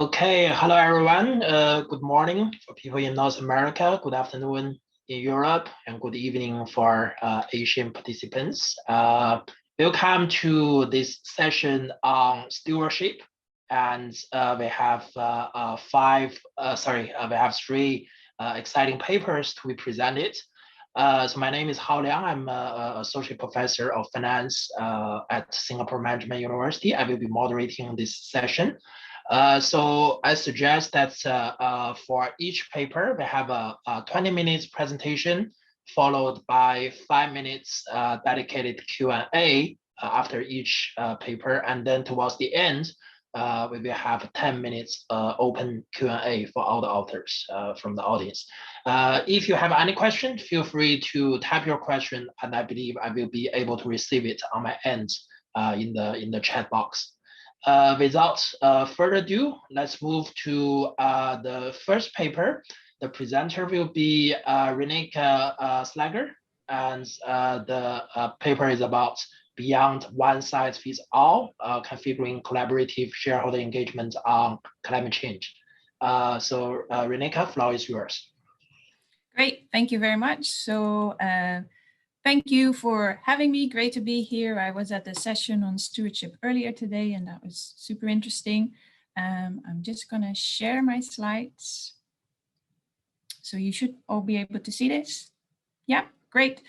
Okay, hello everyone. Good morning for people in North America, good afternoon in Europe, and good evening for Asian participants. Welcome to this session on stewardship. And we have three exciting papers to be presented. So my name is Hao Liang. I'm an associate professor of finance at Singapore Management University. I will be moderating this session. So I suggest that for each paper, we have a 20 minutes presentation followed by 5 minutes dedicated Q&A after each paper. And then towards the end, we will have 10 minutes open Q&A for all the authors from the audience. If you have any question, feel free to type your question, and I believe I will be able to receive it on my end in the chat box. Without further ado, let's move to the first paper. The presenter will be Rieneke Slager, and the paper is about beyond one size fits all, configuring collaborative shareholder engagement on climate change. So Rieneke, floor is yours. Great, thank you very much. So thank you for having me. Great to be here. I was at the session on stewardship earlier today, and that was super interesting. I'm just going to share my slides. So you should all be able to see this. Yeah, great.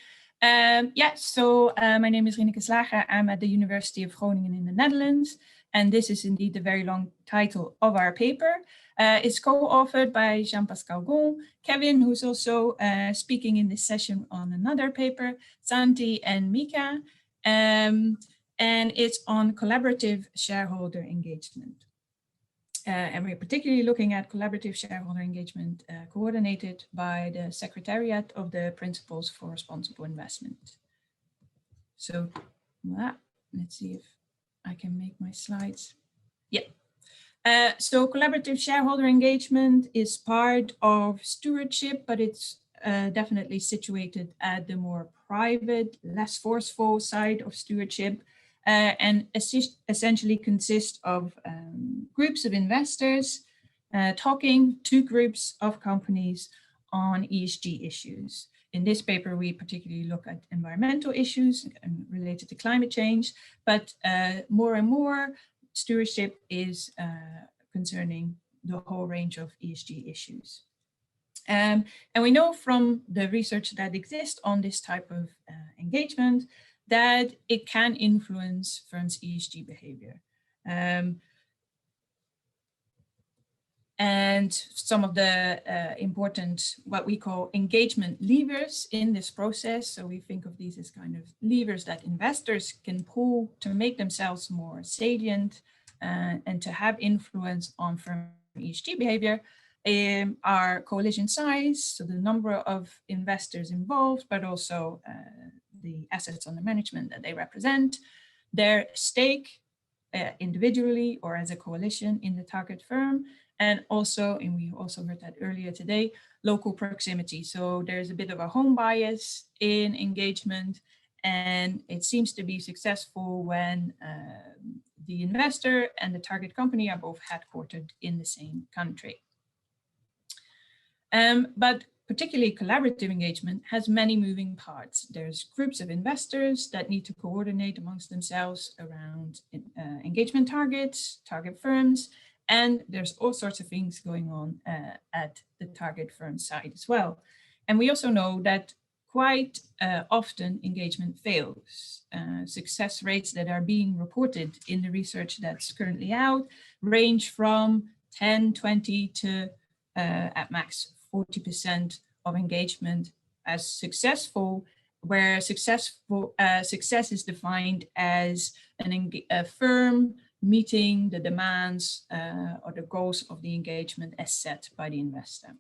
So my name is Rieneke Slager. I'm at the University of Groningen in the Netherlands. And this is indeed the very long title of our paper. It's co-authored by Jean-Pascal, Kevin, who's also speaking in this session on another paper, Santi and Mikael, and it's on collaborative shareholder engagement. And we're particularly looking at collaborative shareholder engagement coordinated by the Secretariat of the Principles for Responsible Investment. So let's see if I can make my slides. Yeah. So collaborative shareholder engagement is part of stewardship, but it's definitely situated at the more private, less forceful side of stewardship, and essentially consists of groups of investors talking to groups of companies on ESG issues. In this paper, we particularly look at environmental issues related to climate change, but more and more stewardship is concerning the whole range of ESG issues. And we know from the research that exists on this type of engagement that it can influence firms' ESG behavior. And some of the important, what we call engagement levers in this process. So we think of these as kind of levers that investors can pull to make themselves more salient and to have influence on firm ESG behavior, are coalition size, so the number of investors involved, but also the assets under management that they represent, their stake individually or as a coalition in the target firm, and also, and we also heard that earlier today, local proximity. So there's a bit of a home bias in engagement, and it seems to be successful when the investor and the target company are both headquartered in the same country. But particularly collaborative engagement has many moving parts. There's groups of investors that need to coordinate amongst themselves around engagement targets, target firms, and there's all sorts of things going on at the target firm side as well. And we also know that quite often engagement fails. Success rates that are being reported in the research that's currently out range from 10, 20 to at max 40% of engagement as successful, where success is defined as a firm meeting the demands or the goals of the engagement as set by the investor.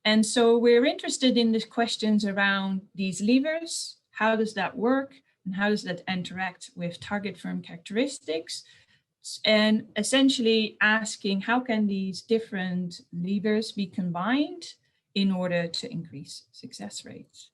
And so we're interested in the questions around these levers. How does that work? And how does that interact with target firm characteristics? And essentially asking how can these different levers be combined in order to increase success rates?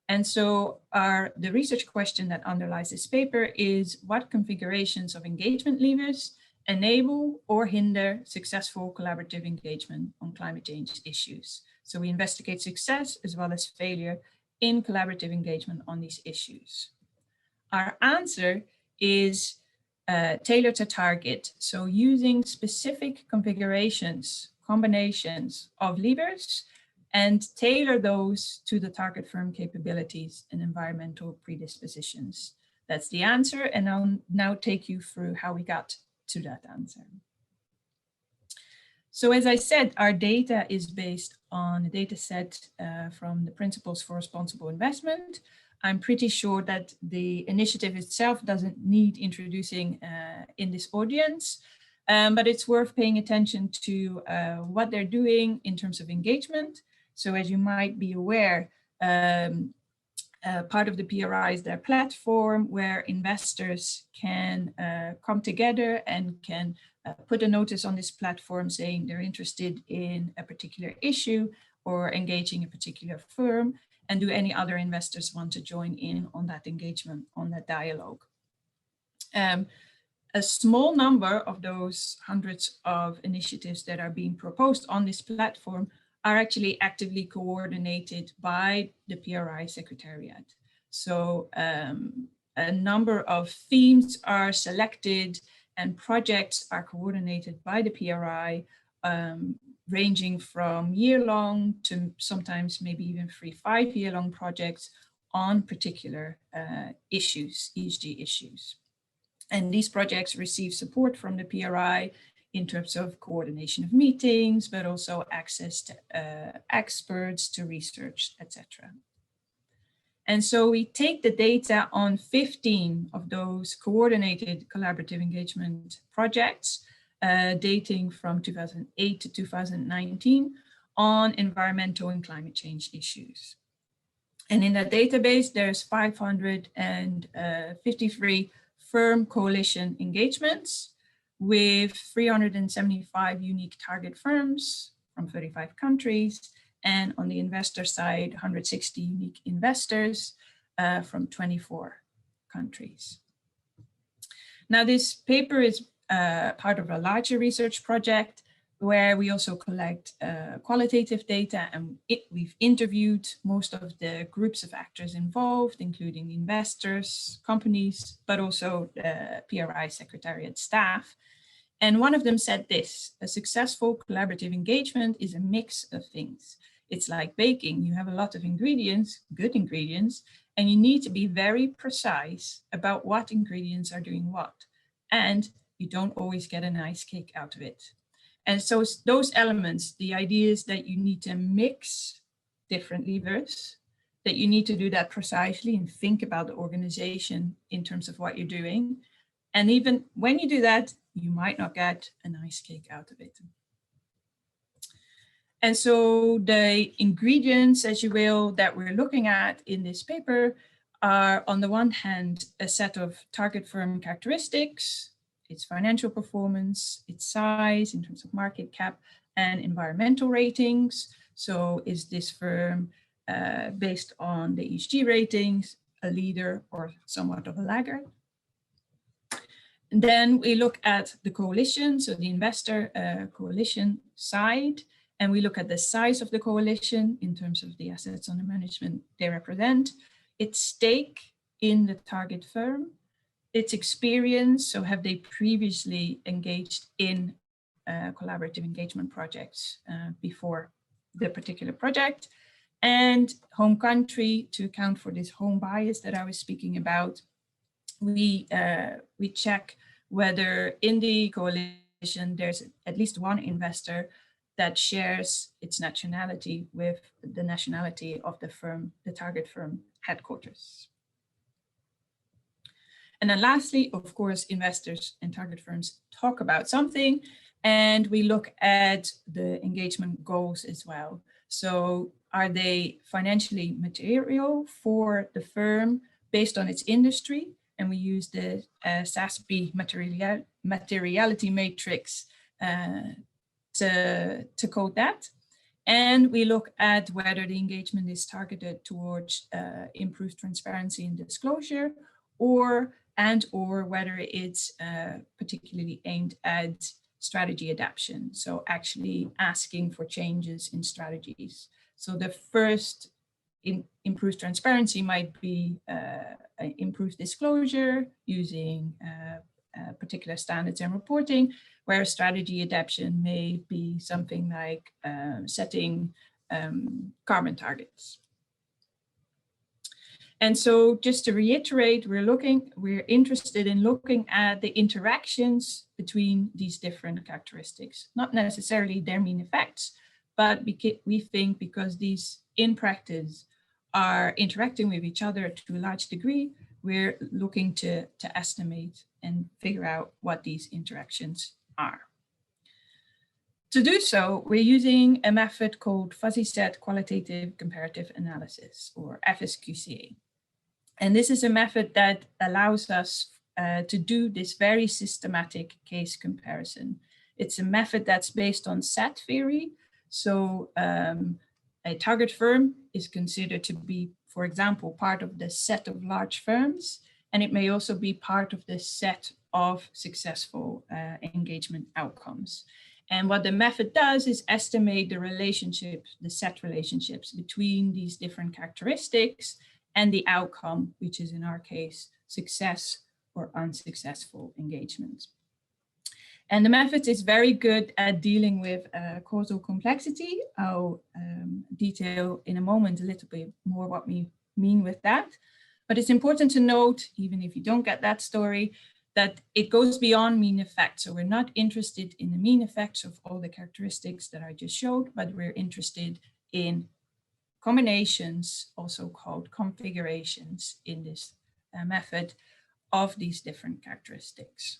And so the research question that underlies this paper is what configurations of engagement levers enable or hinder successful collaborative engagement on climate change issues. So we investigate success as well as failure in collaborative engagement on these issues. Our answer is tailored to target. So using specific configurations, combinations of levers, and tailor those to the target firm capabilities and environmental predispositions. That's the answer, and I'll now take you through how we got to that answer. So as I said, our data is based on a data set from the Principles for Responsible Investment. I'm pretty sure that the initiative itself doesn't need introducing in this audience, but it's worth paying attention to what they're doing in terms of engagement. So as you might be aware, part of the PRI is their platform where investors can come together and can put a notice on this platform saying they're interested in a particular issue or engaging a particular firm, and do any other investors want to join in on that engagement, on that dialogue. A small number of those hundreds of initiatives that are being proposed on this platform are actually actively coordinated by the PRI Secretariat. So a number of themes are selected and projects are coordinated by the PRI, ranging from year-long to sometimes maybe even 3-5 year-long projects on particular issues, ESG issues. And these projects receive support from the PRI in terms of coordination of meetings, but also access to experts, to research, etc. And so we take the data on 15 of those coordinated collaborative engagement projects, dating from 2008 to 2019 on environmental and climate change issues. And in that database, there's 553 firm coalition engagements with 375 unique target firms from 35 countries. And on the investor side, 160 unique investors from 24 countries. Now, this paper is part of a larger research project where we also collect qualitative data, and we've interviewed most of the groups of actors involved, including investors, companies, but also PRI Secretariat staff. And one of them said this: a successful collaborative engagement is a mix of things. It's like baking. You have a lot of ingredients, good ingredients, and you need to be very precise about what ingredients are doing what. And you don't always get a nice cake out of it. And so those elements, the idea is that you need to mix different levers, that you need to do that precisely and think about the organization in terms of what you're doing. And even when you do that, you might not get a nice cake out of it. And so the ingredients, as you will, that we're looking at in this paper are, on the one hand, a set of target firm characteristics, its financial performance, its size in terms of market cap, and environmental ratings. So is this firm based on the ESG ratings, a leader, or somewhat of a laggard? And then we look at the coalition, so the investor coalition side, and we look at the size of the coalition in terms of the assets under management they represent, its stake in the target firm, its experience, so have they previously engaged in collaborative engagement projects before the particular project, and home country, to account for this home bias that I was speaking about. We check whether in the coalition there's at least one investor that shares its nationality with the nationality of the firm, the target firm headquarters. And then lastly, of course, investors and target firms talk about something, and we look at the engagement goals as well. So are they financially material for the firm based on its industry? And we use the SASB materiality matrix to code that. And we look at whether the engagement is targeted towards improved transparency and disclosure, or and or whether it's particularly aimed at strategy adaptation. So actually asking for changes in strategies. So the first improved transparency might be improved disclosure using particular standards and reporting, where strategy adaptation may be something like setting carbon targets. And so just to reiterate, we're interested in looking at the interactions between these different characteristics, not necessarily their mean effects, but we think because these in practice are interacting with each other to a large degree, we're looking to estimate and figure out what these interactions are. To do so, we're using a method called fuzzy set qualitative comparative analysis, or FSQCA. And this is a method that allows us to do this very systematic case comparison. It's a method that's based on set theory. So a target firm is considered to be, for example, part of the set of large firms, and it may also be part of the set of successful engagement outcomes. And what the method does is estimate the relationships, the set relationships between these different characteristics and the outcome, which is in our case, success or unsuccessful engagement. And the method is very good at dealing with causal complexity. I'll detail in a moment a little bit more what we mean with that. But it's important to note, even if you don't get that story, that it goes beyond mean effects. So we're not interested in the mean effects of all the characteristics that I just showed, but we're interested in combinations, also called configurations in this method of these different characteristics.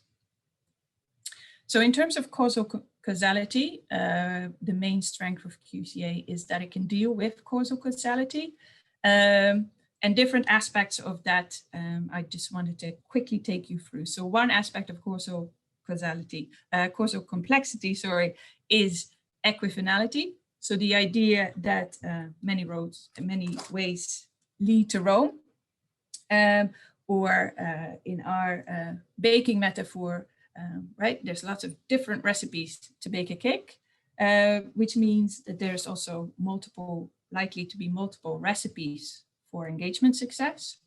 So in terms of causal causality, the main strength of QCA is that it can deal with causal causality. And different aspects of that, I just wanted to quickly take you through. So one aspect of causal causality, causal complexity, sorry, is equifinality. So the idea that many roads and many ways lead to Rome, or in our baking metaphor, right? There's lots of different recipes to bake a cake, which means that there's also likely to be multiple recipes for engagement success.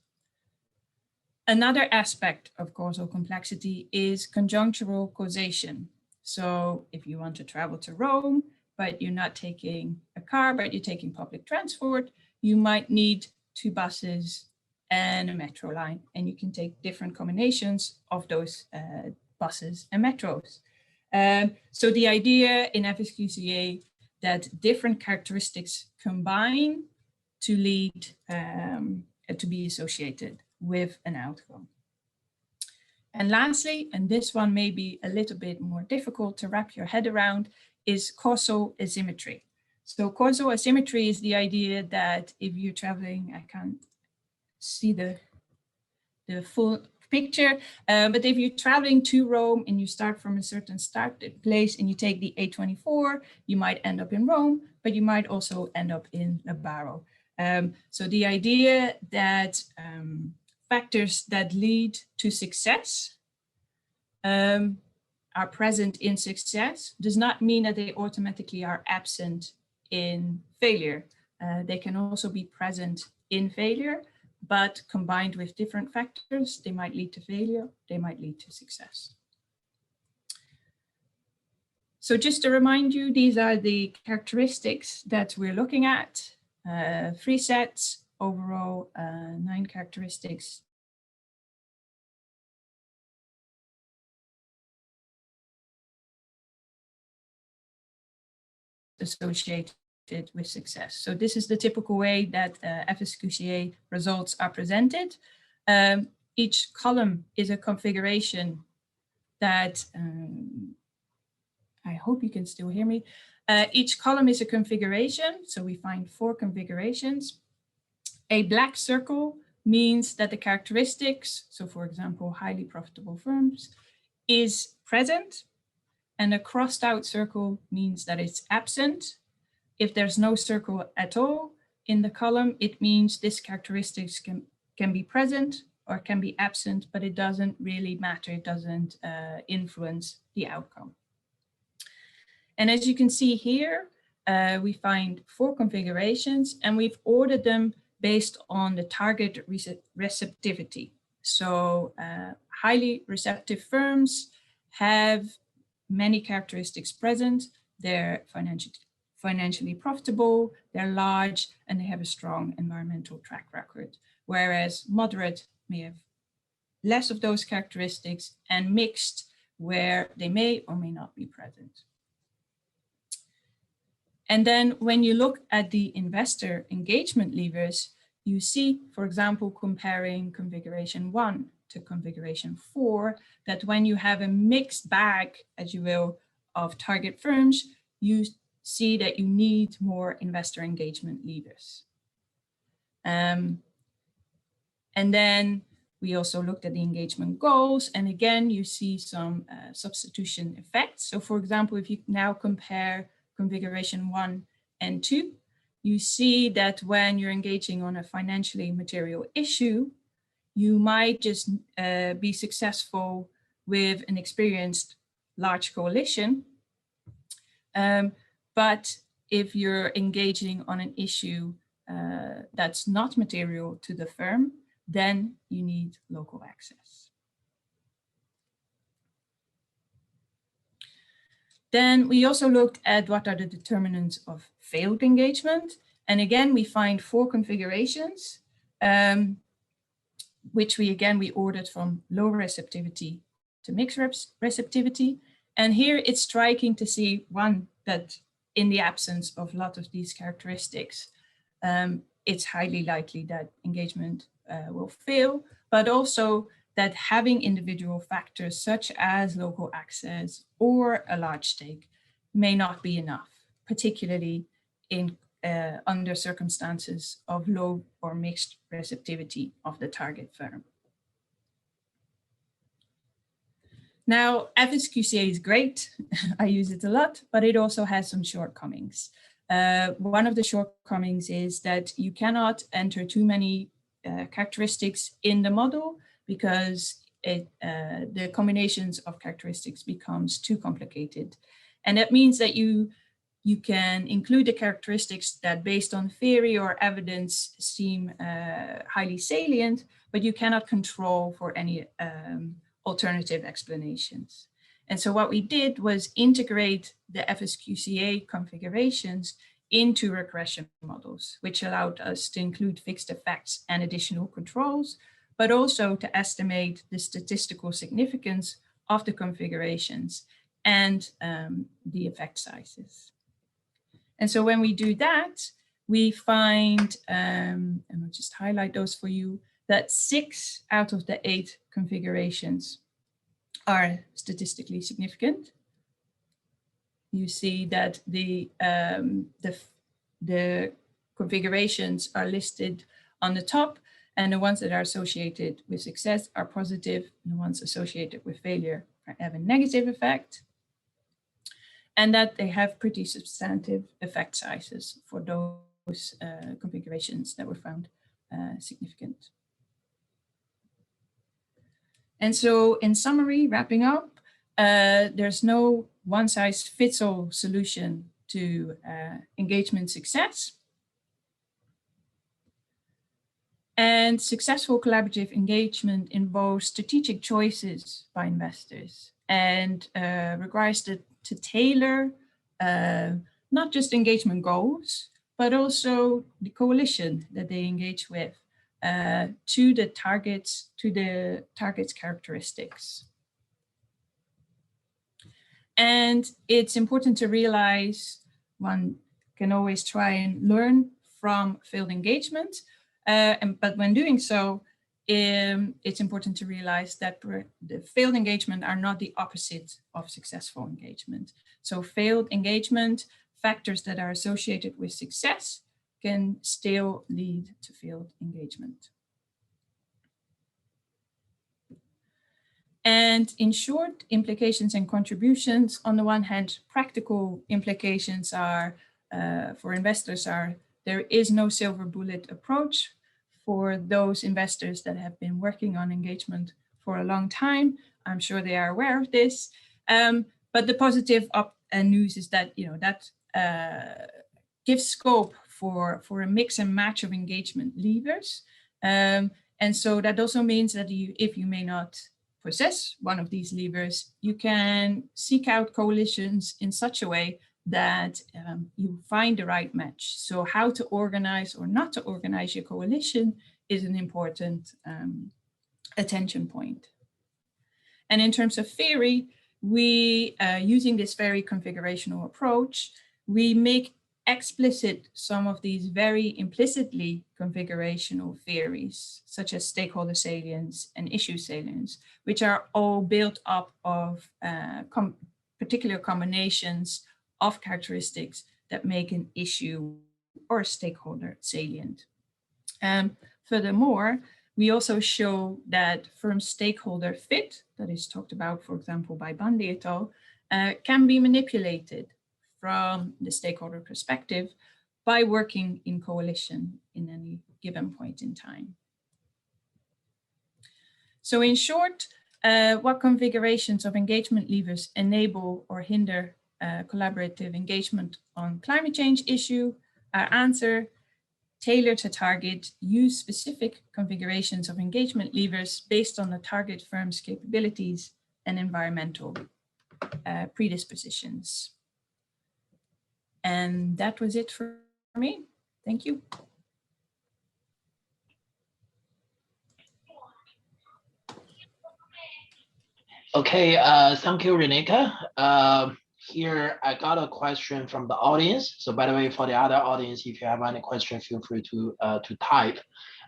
Another aspect of causal complexity is conjunctural causation. So if you want to travel to Rome, but you're not taking a car, but you're taking public transport, you might need 2 buses and a metro line, and you can take different combinations of those buses and metros. So the idea in FSQCA that different characteristics combine to lead to be associated with an outcome. And lastly, and this one may be a little bit more difficult to wrap your head around, is causal asymmetry. So causal asymmetry is the idea that if you're traveling, I can't see the full picture, but if you're traveling to Rome and you start from a certain start place and you take the A24, you might end up in Rome, but you might also end up in Bauer. So the idea that factors that lead to success are present in success does not mean that they automatically are absent in failure. They can also be present in failure, but combined with different factors, they might lead to failure, they might lead to success. So just to remind you, these are the characteristics that we're looking at. 3 sets, overall 9 characteristics. Associated with success. So this is the typical way that FSQCA results are presented. Each column is a configuration that, I hope you can still hear me. Each column is a configuration, so we find 4 configurations. A black circle means that the characteristics, so for example, highly profitable firms, is present. And a crossed out circle means that it's absent. If there's no circle at all in the column, it means this characteristics can be present or can be absent, but it doesn't really matter. It doesn't influence the outcome. And as you can see here, we find 4 configurations, and we've ordered them based on the target receptivity. So highly receptive firms have many characteristics present. They're financially profitable, they're large, and they have a strong environmental track record. Whereas moderate may have less of those characteristics, and mixed, where they may or may not be present. And then when you look at the investor engagement levers, you see, for example, comparing configuration 1 to configuration 4, that when you have a mixed bag, as you will, of target firms, you see that you need more investor engagement levers. And then we also looked at the engagement goals. And again, you see some substitution effects. So for example, if you now compare configuration 1 and 2, you see that when you're engaging on a financially material issue, you might just be successful with an experienced large coalition. But if you're engaging on an issue that's not material to the firm, then you need local access. Then we also looked at what are the determinants of failed engagement. And again, we find 4 configurations, which we ordered from low receptivity to mixed receptivity. And here it's striking to see, one, that in the absence of a lot of these characteristics, it's highly likely that engagement will fail, but also that having individual factors such as local access or a large stake may not be enough, particularly in under circumstances of low or mixed receptivity of the target firm. Now, FSQCA is great. I use it a lot, but it also has some shortcomings. One of the shortcomings is that you cannot enter too many characteristics in the model, because the combinations of characteristics becomes too complicated. And that means that you can include the characteristics that based on theory or evidence seem highly salient, but you cannot control for any alternative explanations. And so what we did was integrate the FSQCA configurations into regression models, which allowed us to include fixed effects and additional controls, but also to estimate the statistical significance of the configurations and the effect sizes. And so when we do that, we find, and I'll just highlight those for you, that 6 out of the 8 configurations are statistically significant. You see that the configurations are listed on the top, and the ones that are associated with success are positive, and the ones associated with failure have a negative effect, and that they have pretty substantive effect sizes for those configurations that were found significant. And so in summary, wrapping up, there's no one-size-fits-all solution to engagement success. And successful collaborative engagement involves strategic choices by investors and requires to tailor not just engagement goals, but also the coalition that they engage with to the target's characteristics. And it's important to realize one can always try and learn from failed engagement, but when doing so, it's important to realize that the failed engagement are not the opposite of successful engagement. So failed engagement, factors that are associated with success, can still lead to failed engagement. And in short, implications and contributions, on the one hand, practical implications are, for investors are, there is no silver bullet approach for those investors that have been working on engagement for a long time. I'm sure they are aware of this. But the positive news is that, that gives scope for a mix and match of engagement levers. And so that also means that if you may not possess one of these levers, you can seek out coalitions in such a way that you find the right match. So how to organize or not to organize your coalition is an important attention point. And in terms of theory, we, using this very configurational approach, we make explicit some of these very implicitly configurational theories, such as stakeholder salience and issue salience, which are all built up of particular combinations of characteristics that make an issue or stakeholder salient. Furthermore, we also show that firm stakeholder fit, that is talked about, for example, by Bandi et al., can be manipulated from the stakeholder perspective by working in coalition in any given point in time. So in short, what configurations of engagement levers enable or hinder collaborative engagement on climate change issue? Our answer: tailor to target, use specific configurations of engagement levers based on the target firm's capabilities and environmental predispositions. And that was it for me. Thank you. Okay, thank you, Rieneke. Here, I got a question from the audience. So by the way, for the other audience, if you have any question, feel free to type.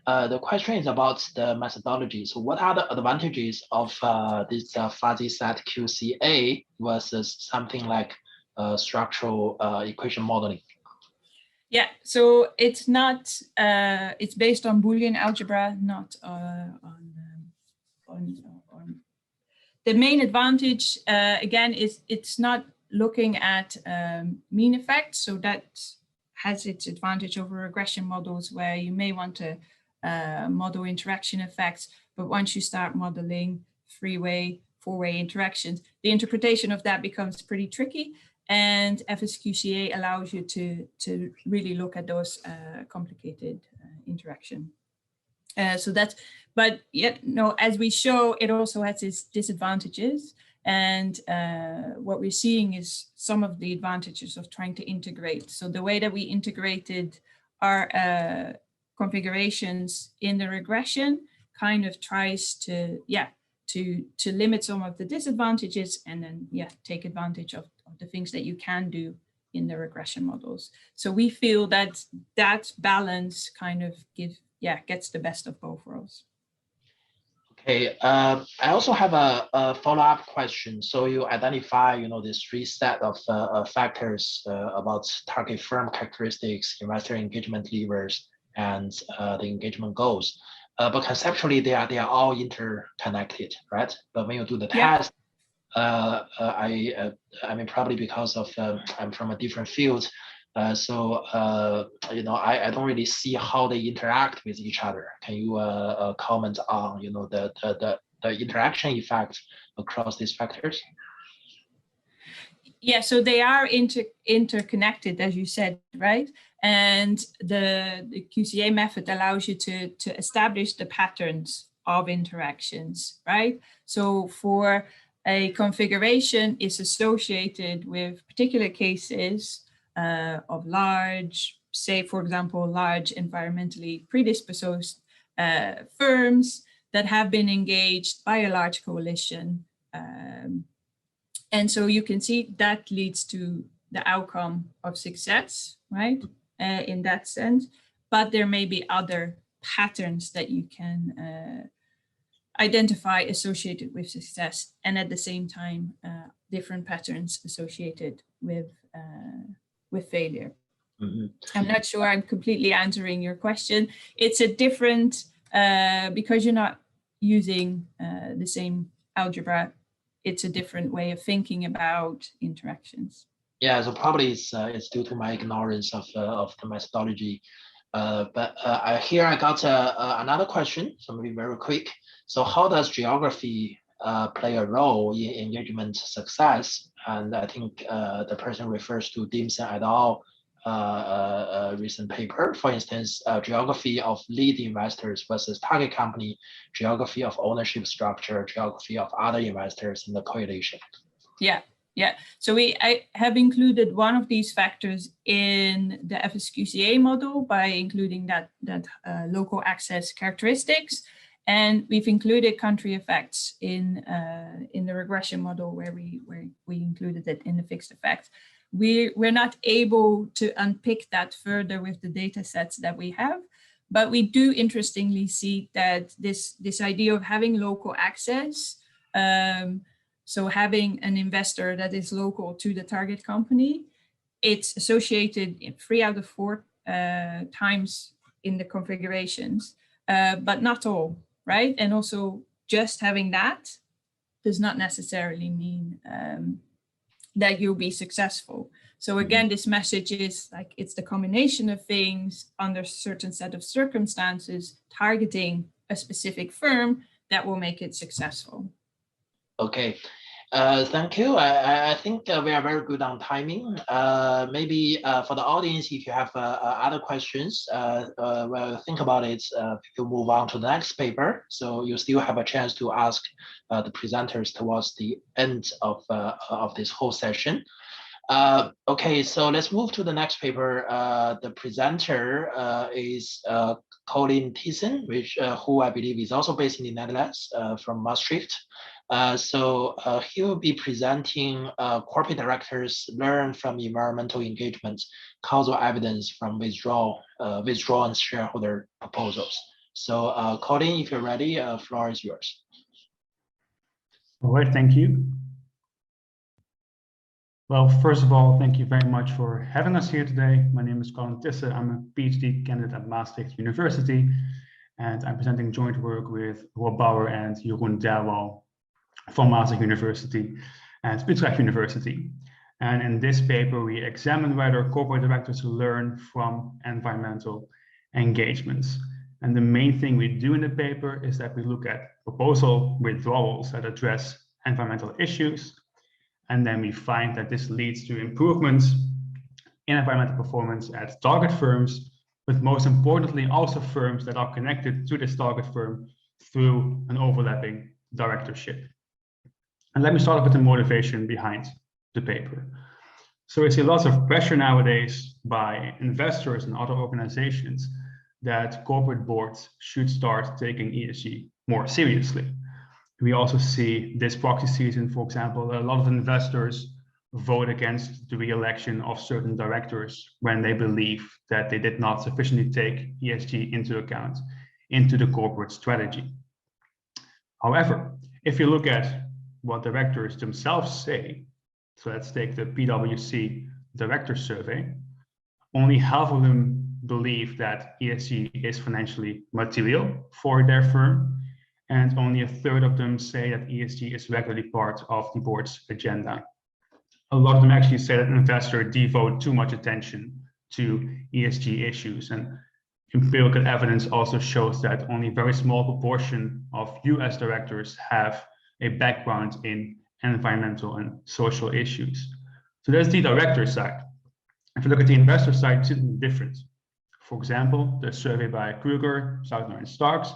The question is about the methodology. So what are the advantages of this fuzzy set QCA versus something like structural equation modeling? Yeah, so it's not, it's based on Boolean algebra, not on the main advantage, again, is it's not looking at mean effects. So that has its advantage over regression models where you may want to model interaction effects, but once you start modeling three-way, four-way interactions, the interpretation of that becomes pretty tricky. And FSQCA allows you to really look at those complicated interaction. So that's, but yet, no, as we show, it also has its disadvantages. And what we're seeing is some of the advantages of trying to integrate. So the way that we integrated our configurations in the regression kind of tries to, to limit some of the disadvantages and then, take advantage of the things that you can do in the regression models. So we feel that that balance kind of gets the best of both worlds. Okay, I also have a follow-up question. So you identify, this three set of factors about target firm characteristics, investor engagement levers, and the engagement goals. But conceptually, they are all interconnected, right? But when you do the test, I mean, probably because of I'm from a different field, so I don't really see how they interact with each other. Can you comment on the interaction effect across these factors? Yeah, so they are interconnected, as you said, right? And the QCA method allows you to establish the patterns of interactions, right? So for a configuration is associated with particular cases of large, say, for example, large environmentally predisposed firms that have been engaged by a large coalition. And so you can see that leads to the outcome of success, right? In that sense, but there may be other patterns that you can identify associated with success, and at the same time, different patterns associated with failure. Mm-hmm. I'm not sure I'm completely answering your question. It's a different, because you're not using the same algebra, it's a different way of thinking about interactions. Yeah, so probably it's due to my ignorance of the methodology. Here I got another question, so maybe very quick. So how does geography play a role in engagement success? And I think the person refers to Tissen et al. Recent paper, for instance, geography of lead investors versus target company, geography of ownership structure, geography of other investors in the coalition. Yeah. So I have included one of these factors in the FSQCA model by including that local access characteristics. And we've included country effects in the regression model where we included it in the fixed effect. We're not able to unpick that further with the data sets that we have, but we do interestingly see that this idea of having local access, so having an investor that is local to the target company, it's associated in 3 out of 4 times in the configurations, but not all, right? And also just having that does not necessarily mean that you'll be successful. So again, this message is like, it's the combination of things under a certain set of circumstances, targeting a specific firm that will make it successful. Okay. Thank you. I think we are very good on timing. Maybe for the audience, if you have other questions, well, think about it. You move on to the next paper, so you still have a chance to ask the presenters towards the end of this whole session. Okay, so let's move to the next paper. The presenter is Colin Tissen, who I believe is also based in the Netherlands, from Maastricht. So he will be presenting corporate directors learn from environmental engagement, causal evidence from withdrawn shareholder proposals. So Colin, if you're ready, floor is yours. All right, thank you. Well, first of all, thank you very much for having us here today. My name is Colin Tissen. I'm a PhD candidate at Maastricht University, and I'm presenting joint work with Bauer and Jeroen Derwall from Maastricht University and Utrecht University. And in this paper, we examine whether corporate directors learn from environmental engagements. And the main thing we do in the paper is that we look at proposal withdrawals that address environmental issues. And then we find that this leads to improvements in environmental performance at target firms, but most importantly, also firms that are connected to this target firm through an overlapping directorship. And let me start with the motivation behind the paper. So we see lots of pressure nowadays by investors and other organizations that corporate boards should start taking ESG more seriously. We also see this proxy season, for example, a lot of investors vote against the re-election of certain directors when they believe that they did not sufficiently take ESG into account into the corporate strategy. However, if you look at what directors themselves say, so let's take the PwC director survey, only half of them believe that ESG is financially material for their firm, and only a third of them say that ESG is regularly part of the board's agenda. A lot of them actually say that investors devote too much attention to ESG issues, and empirical evidence also shows that only a very small proportion of US directors have a background in environmental and social issues. So that's the director side. If you look at the investor side, it's different. For example, the survey by Kruger, Southner, and Starks,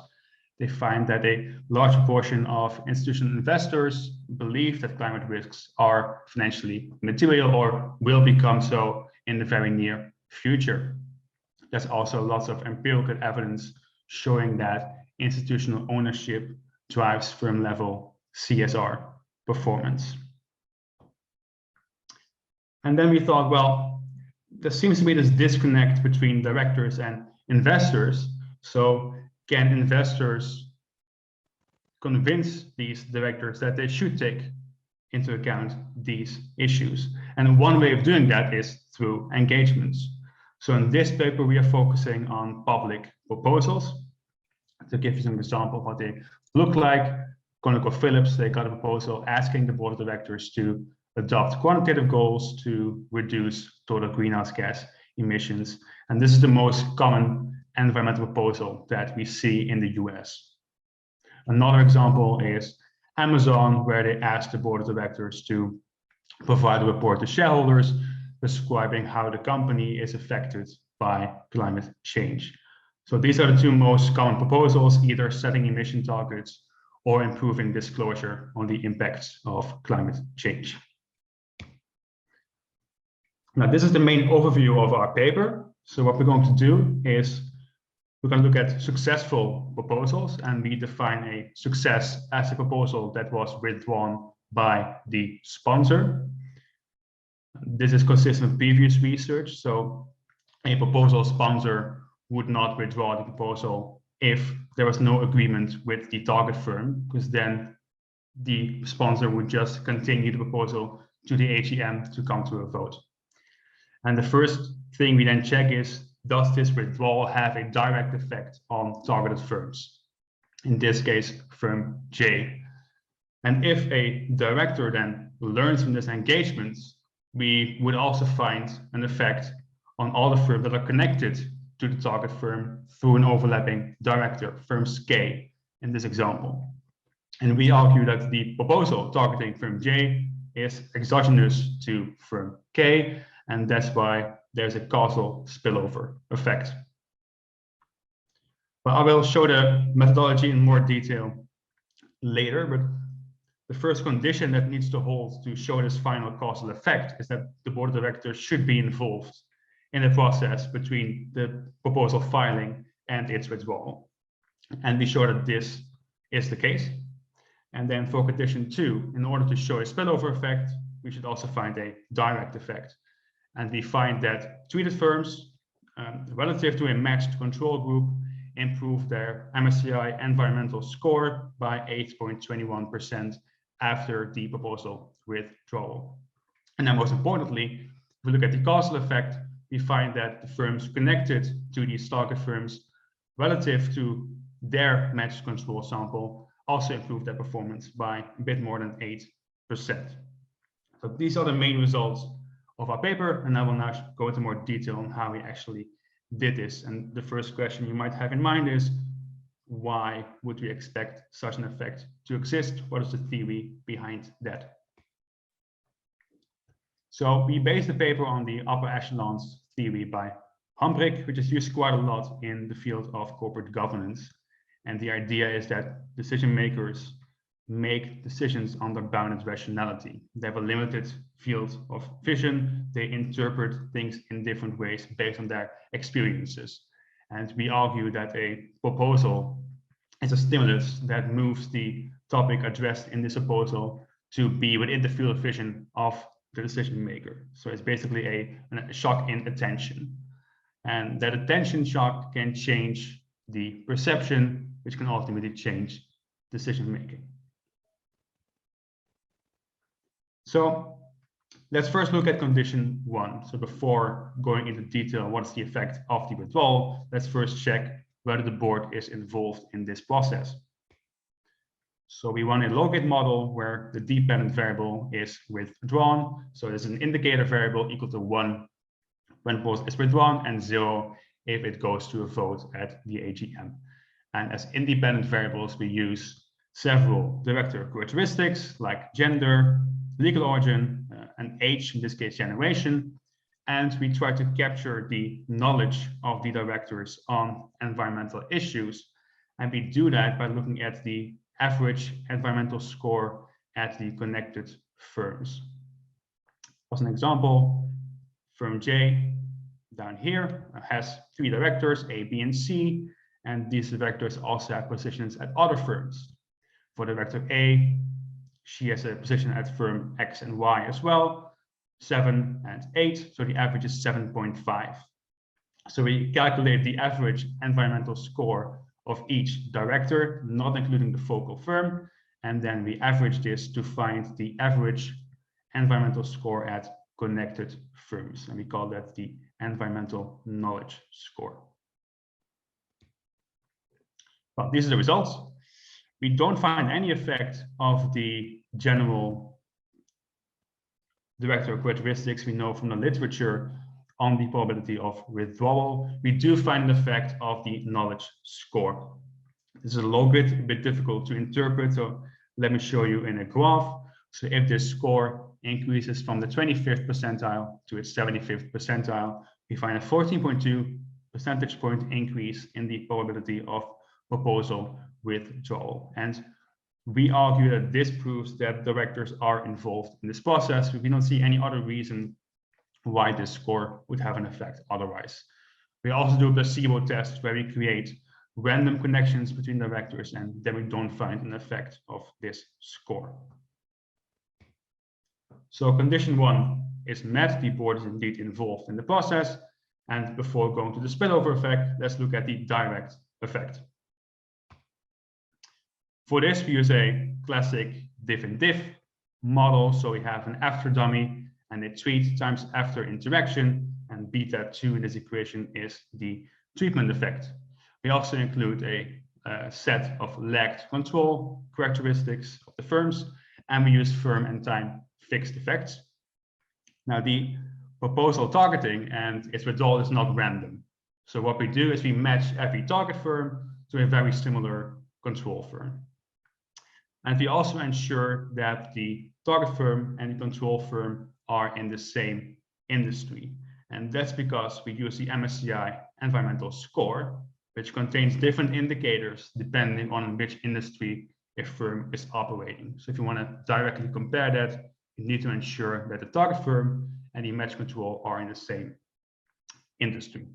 they find that a large portion of institutional investors believe that climate risks are financially material or will become so in the very near future. There's also lots of empirical evidence showing that institutional ownership drives firm-level CSR performance. And then we thought, well, there seems to be this disconnect between directors and investors. So can investors convince these directors that they should take into account these issues? And one way of doing that is through engagements. So in this paper, we are focusing on public proposals. To give you some example of what they look like, ConocoPhillips, they got a proposal asking the board of directors to adopt quantitative goals to reduce total greenhouse gas emissions. And this is the most common environmental proposal that we see in the US. Another example is Amazon, where they asked the board of directors to provide a report to shareholders describing how the company is affected by climate change. So these are the two most common proposals, either setting emission targets or improving disclosure on the impacts of climate change. Now, this is the main overview of our paper. So what we're going to do is we're going to look at successful proposals, and we define a success as a proposal that was withdrawn by the sponsor. This is consistent with previous research. So a proposal sponsor would not withdraw the proposal if there was no agreement with the target firm, because then the sponsor would just continue the proposal to the AGM to come to a vote. And the first thing we then check is, does this withdrawal have a direct effect on targeted firms? In this case, firm J. And if a director then learns from this engagement, we would also find an effect on all the firms that are connected to the target firm through an overlapping director, firms K in this example. And we argue that the proposal targeting firm J is exogenous to firm K, and that's why there's a causal spillover effect. Well, I will show the methodology in more detail later, but the first condition that needs to hold to show this final causal effect is that the board of directors should be involved in the process between the proposal filing and its withdrawal. And we show that this is the case. And then for condition 2, in order to show a spillover effect, we should also find a direct effect. And we find that treated firms, relative to a matched control group, improve their MSCI environmental score by 8.21% after the proposal withdrawal. And then most importantly, if we look at the causal effect, we find that the firms connected to these target firms relative to their matched control sample also improve their performance by a bit more than 8%. So these are the main results of our paper, and I will now go into more detail on how we actually did this. And the first question you might have in mind is, why would we expect such an effect to exist? What is the theory behind that? So we based the paper on the upper echelons theory by Hambrick, which is used quite a lot in the field of corporate governance. And the idea is that decision makers make decisions under bounded rationality. They have a limited field of vision. They interpret things in different ways based on their experiences. And we argue that a proposal is a stimulus that moves the topic addressed in this proposal to be within the field of vision of the decision maker. So it's basically a shock in attention. And that attention shock can change the perception, which can ultimately change decision making. So let's first look at condition 1. So before going into detail, what's the effect of the withdrawal, let's first check whether the board is involved in this process. So we run a logit model where the dependent variable is withdrawn. So there's an indicator variable equal to 1 when proposal is withdrawn and 0 if it goes to a vote at the AGM. And as independent variables, we use several director characteristics like gender, legal origin, and age, in this case generation, and we try to capture the knowledge of the directors on environmental issues. And we do that by looking at the average environmental score at the connected firms. As an example, firm J down here has 3 directors, A, B, and C, and these directors also have positions at other firms. For director A, she has a position at firm X and Y as well, 7 and 8, so the average is 7.5. So we calculate the average environmental score of each director, not including the focal firm, and then we average this to find the average environmental score at connected firms, and we call that the environmental knowledge score. Well, these are the results. We don't find any effect of the general director characteristics we know from the literature on the probability of withdrawal, we do find an effect of the knowledge score. This is a logit, a bit difficult to interpret, so let me show you in a graph. So if this score increases from the 25th percentile to its 75th percentile, we find a 14.2 percentage point increase in the probability of proposal withdrawal. And we argue that this proves that directors are involved in this process. We don't see any other reason why this score would have an effect otherwise. We also do a placebo test where we create random connections between directors, and then we don't find an effect of this score. So condition 1 is met, the board is indeed involved in the process. And before going to the spillover effect, let's look at the direct effect. For this, we use a classic diff and diff model. So we have an after dummy and a treat times after interaction, and beta 2 in this equation is the treatment effect. We also include a set of lagged control characteristics of the firms, and we use firm and time fixed effects. Now, the proposal targeting and its withdrawal is not random. So what we do is we match every target firm to a very similar control firm. And we also ensure that the target firm and the control firm are in the same industry. And that's because we use the MSCI environmental score, which contains different indicators depending on which industry a firm is operating. So if you want to directly compare that, you need to ensure that the target firm and the match control are in the same industry.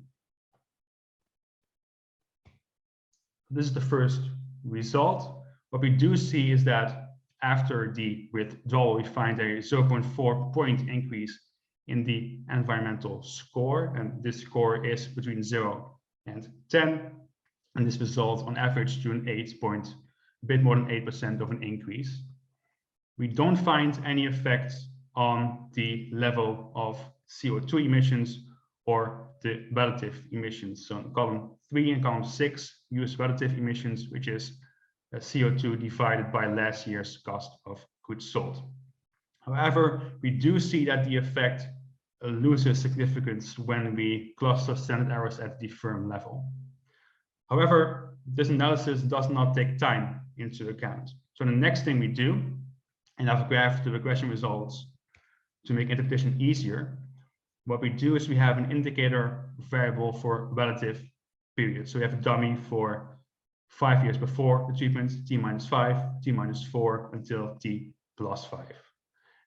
This is the first result. What we do see is that after the withdrawal, we find a 0.4 point increase in the environmental score, and this score is between 0 and 10, and this results on average to an a bit more than 8% of an increase. We don't find any effects on the level of CO2 emissions or the relative emissions. So in column 3 and column 6 use relative emissions, which is CO2 divided by last year's cost of goods sold. However, we do see that the effect loses significance when we cluster standard errors at the firm level. However, this analysis does not take time into account. So the next thing we do, and I've graphed the regression results to make interpretation easier, what we do is we have an indicator variable for relative periods. So we have a dummy for 5 years before the treatment, t-5, t-4 until t+5.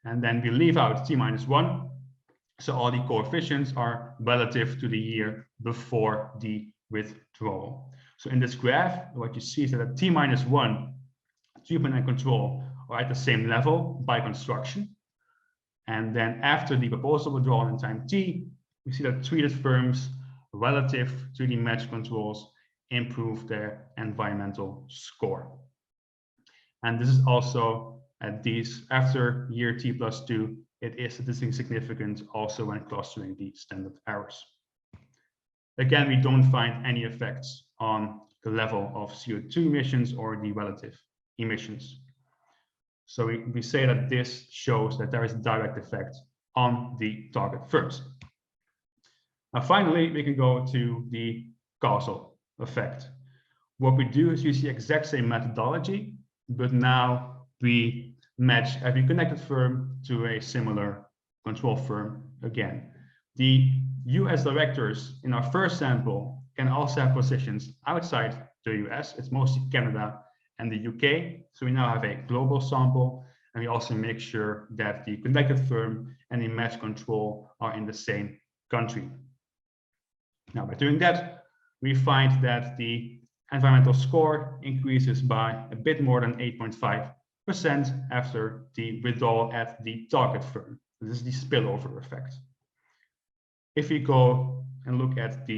And then we leave out t-1. So all the coefficients are relative to the year before the withdrawal. So in this graph, what you see is that at t-1, treatment and control are at the same level by construction. And then after the proposal withdrawal in time t, we see that treated firms relative to the match controls improve their environmental score. And this is also at these after year t+2, it is statistically significant also when clustering the standard errors. Again, we don't find any effects on the level of CO2 emissions or the relative emissions. So we say that this shows that there is a direct effect on the target firms. Now, finally, we can go to the causal effect. What we do is use the exact same methodology, but now we match every connected firm to a similar control firm again. The US directors in our first sample can also have positions outside the US. It's mostly Canada and the UK. So we now have a global sample, and we also make sure that the connected firm and the match control are in the same country. Now, by doing that, we find that the environmental score increases by a bit more than 8.5% after the withdrawal at the target firm. This is the spillover effect. If we go and look at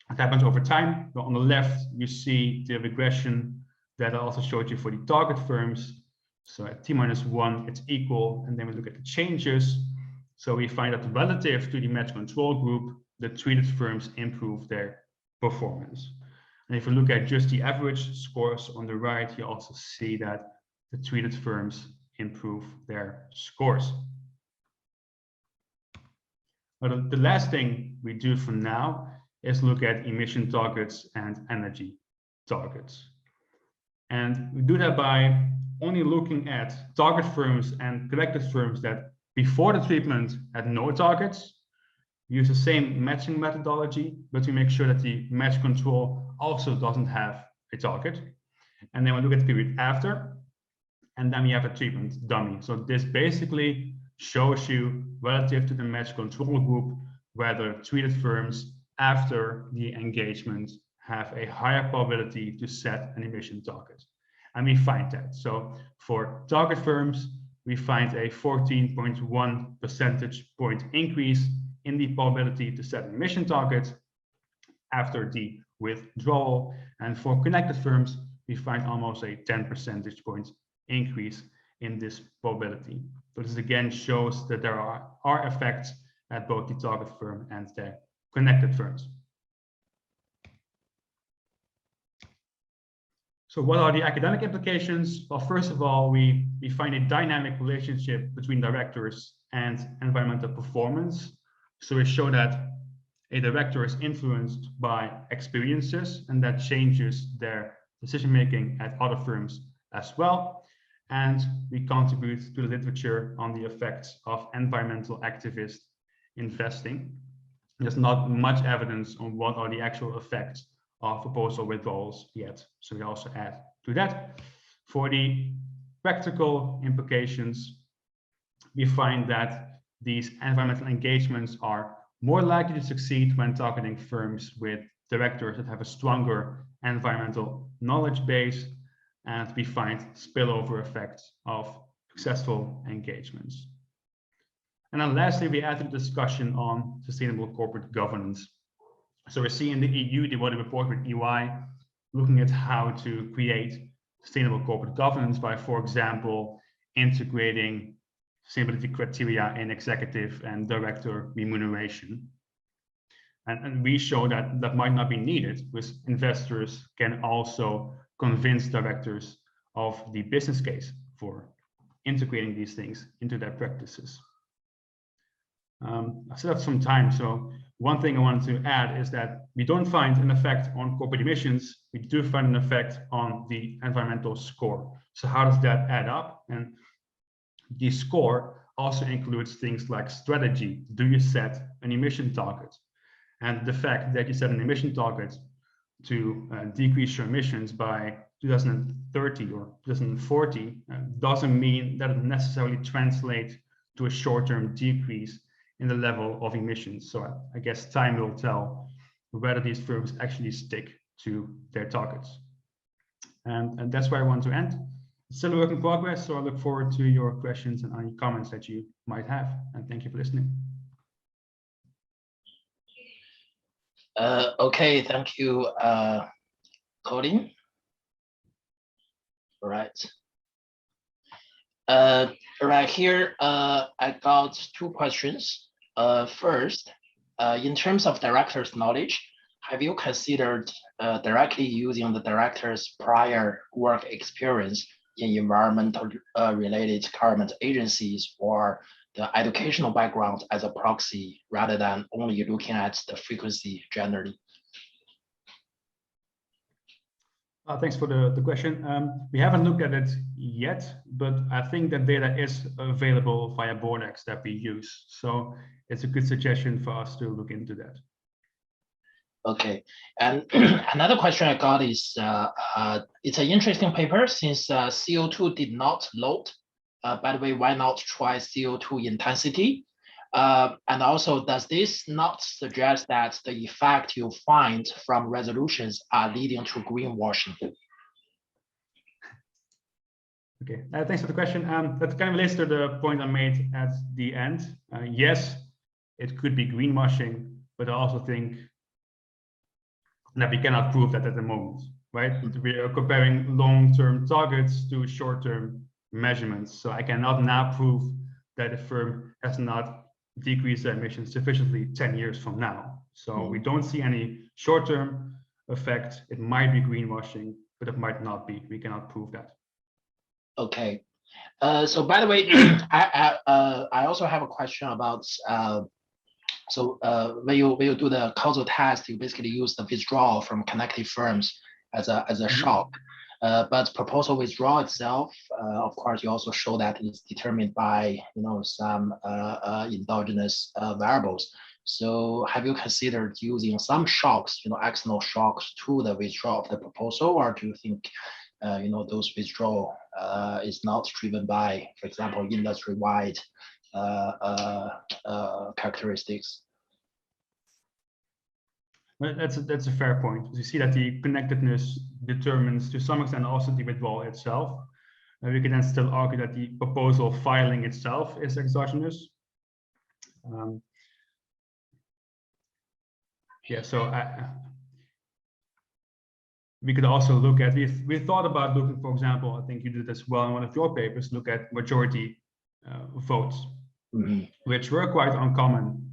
what happens over time, well, on the left, you see the regression that I also showed you for the target firms. So at t-1, it's equal, and then we look at the changes. So we find that relative to the match control group, the treated firms improve their performance. And if we look at just the average scores on the right, you also see that the treated firms improve their scores. But the last thing we do for now is look at emission targets and energy targets. And we do that by only looking at target firms and collected firms that before the treatment had no targets. We use the same matching methodology, but we make sure that the match control also doesn't have a target. And then we look at the period after, and then we have a treatment dummy. So this basically shows you relative to the match control group whether treated firms after the engagement have a higher probability to set an emission target. And we find that. So for target firms, we find a 14.1 percentage point increase in the probability to set an emission target after the withdrawal. And for connected firms, we find almost a 10 percentage point increase in this probability. So this again shows that there are effects at both the target firm and the connected firms. So what are the academic implications? Well, first of all, we find a dynamic relationship between directors and environmental performance. So we show that a director is influenced by experiences, and that changes their decision-making at other firms as well. And we contribute to the literature on the effects of environmental activist investing. There's not much evidence on what are the actual effects of proposal withdrawals yet. So we also add to that. For the practical implications, we find that these environmental engagements are more likely to succeed when targeting firms with directors that have a stronger environmental knowledge base, and we find spillover effects of successful engagements. And then lastly, we add to the discussion on sustainable corporate governance. So we see in the EU, the body report with EY, looking at how to create sustainable corporate governance by, for example, integrating sustainability criteria in executive and director remuneration. And we show that that might not be needed, because investors can also convince directors of the business case for integrating these things into their practices. I still have some time, so one thing I wanted to add is that we don't find an effect on corporate emissions. We do find an effect on the environmental score. So how does that add up? And the score also includes things like strategy. Do you set an emission target? And the fact that you set an emission target to decrease your emissions by 2030 or 2040 doesn't mean that it necessarily translates to a short-term decrease in the level of emissions. So I guess time will tell whether these firms actually stick to their targets. And that's where I want to end. It's still a work in progress, so I look forward to your questions and any comments that you might have. And thank you for listening. Okay, thank you, Colin. Right. Right here, I got two questions. First, in terms of director's knowledge, have you considered directly using the director's prior work experience in environmental related government agencies or the educational background as a proxy rather than only looking at the frequency generally? Thanks for the question. We haven't looked at it yet, but I think that data is available via Bordex that we use. So it's a good suggestion for us to look into that. Okay, and another question I got is, it's an interesting paper since CO2 did not load. By the way, why not try CO2 intensity? And also, does this not suggest that the effect you find from resolutions are leading to greenwashing? Okay, thanks for the question. That kind of relates to the point I made at the end. Yes, it could be greenwashing, but I also think that we cannot prove that at the moment, right? We are comparing long-term targets to short-term measurements. So I cannot now prove that a firm has not decreased their emissions sufficiently 10 years from now. So we don't see any short-term effect. It might be greenwashing, but it might not be. We cannot prove that. Okay. So by the way, I also have a question about So when you do the causal test, you basically use the withdrawal from connected firms as a shock. But proposal withdrawal itself, of course, you also show that it's determined by some endogenous variables. So have you considered using some shocks, external shocks to the withdrawal of the proposal, or do you think those withdrawal is not driven by, for example, industry-wide characteristics? Well, that's a fair point. You see that the connectedness determines to some extent also the withdrawal itself. We can then still argue that the proposal filing itself is exogenous. Yeah, so we could also look at, we thought about looking, for example, I think you did as well in one of your papers, look at majority votes, which were quite uncommon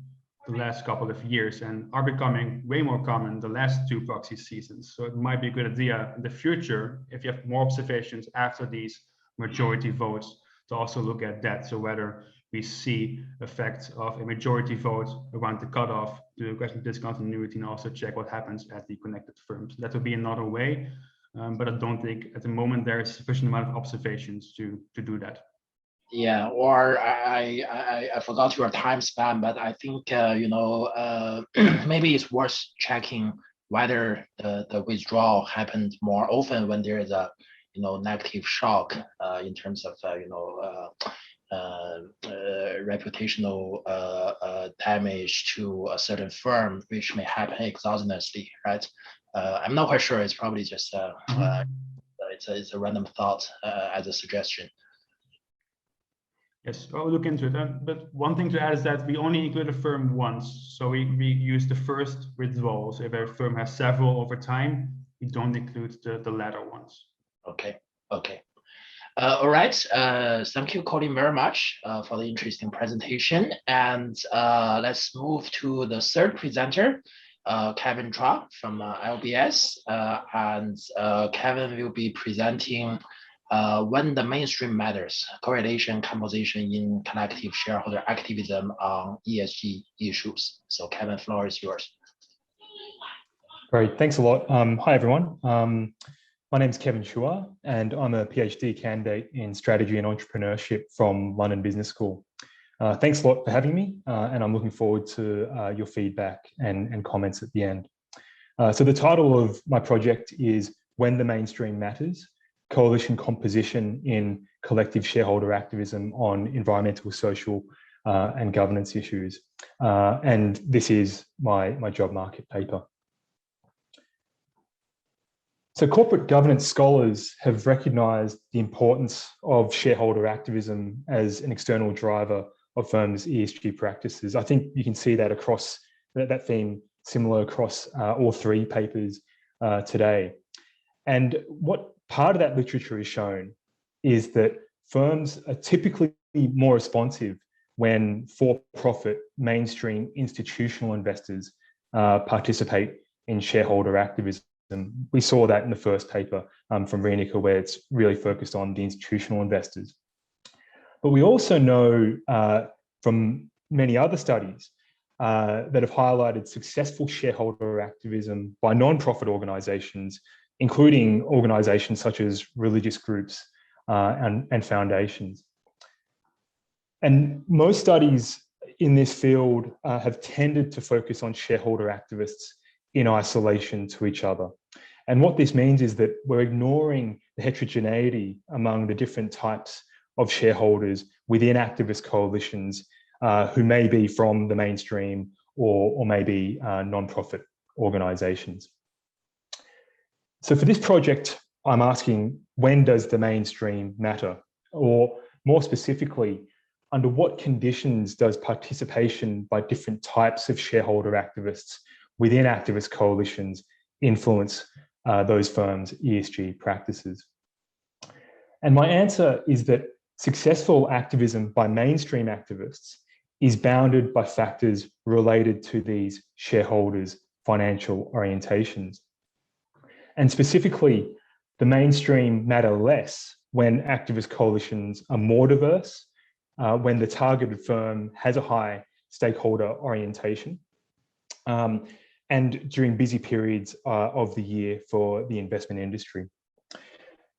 the last couple of years and are becoming way more common the last 2 proxy seasons. So it might be a good idea in the future, if you have more observations after these majority votes, to also look at that. So whether we see effects of a majority vote around the cutoff to the question of discontinuity, and also check what happens at the connected firms. That would be another way, but I don't think at the moment there is sufficient amount of observations to do that. Yeah, or I forgot your time span, but I think maybe it's worth checking whether the withdrawal happened more often when there is a negative shock in terms of reputational damage to a certain firm, which may happen exogenously, right? I'm not quite sure. It's probably just it's a random thought as a suggestion. Yes, I'll look into it. But one thing to add is that we only include a firm once. So we use the first withdrawal. So if a firm has several over time, we don't include the latter ones. Okay. All right. Thank you, Colin, very much for the interesting presentation. And let's move to the third presenter, Kevin Chuah from LBS. And Kevin will be presenting when the mainstream matters, correlation composition in collective shareholder activism on ESG issues. So Kevin, floor is yours. Great, thanks a lot. Hi, everyone. My name is Kevin Chuah, and I'm a PhD candidate in strategy and entrepreneurship from London Business School. Thanks a lot for having me, and I'm looking forward to your feedback and comments at the end. So the title of my project is When the Mainstream Matters, Coalition Composition in Collective Shareholder Activism on Environmental, Social and Governance Issues. And this is my job market paper. So corporate governance scholars have recognized the importance of shareholder activism as an external driver of firms' ESG practices. I think you can see that across that theme, similar across all 3 papers today. And what part of that literature is shown is that firms are typically more responsive when for-profit mainstream institutional investors participate in shareholder activism. We saw that in the first paper from Rieneke, where it's really focused on the institutional investors. But we also know from many other studies that have highlighted successful shareholder activism by non-profit organizations, including organizations such as religious groups and foundations. And most studies in this field have tended to focus on shareholder activists in isolation to each other. And what this means is that we're ignoring the heterogeneity among the different types of shareholders within activist coalitions who may be from the mainstream or maybe non-profit organizations. So for this project, I'm asking, when does the mainstream matter? Or more specifically, under what conditions does participation by different types of shareholder activists within activist coalitions influence those firms' ESG practices? And my answer is that successful activism by mainstream activists is bounded by factors related to these shareholders' financial orientations. And specifically, the mainstream matter less when activist coalitions are more diverse, when the targeted firm has a high stakeholder orientation, and during busy periods of the year for the investment industry.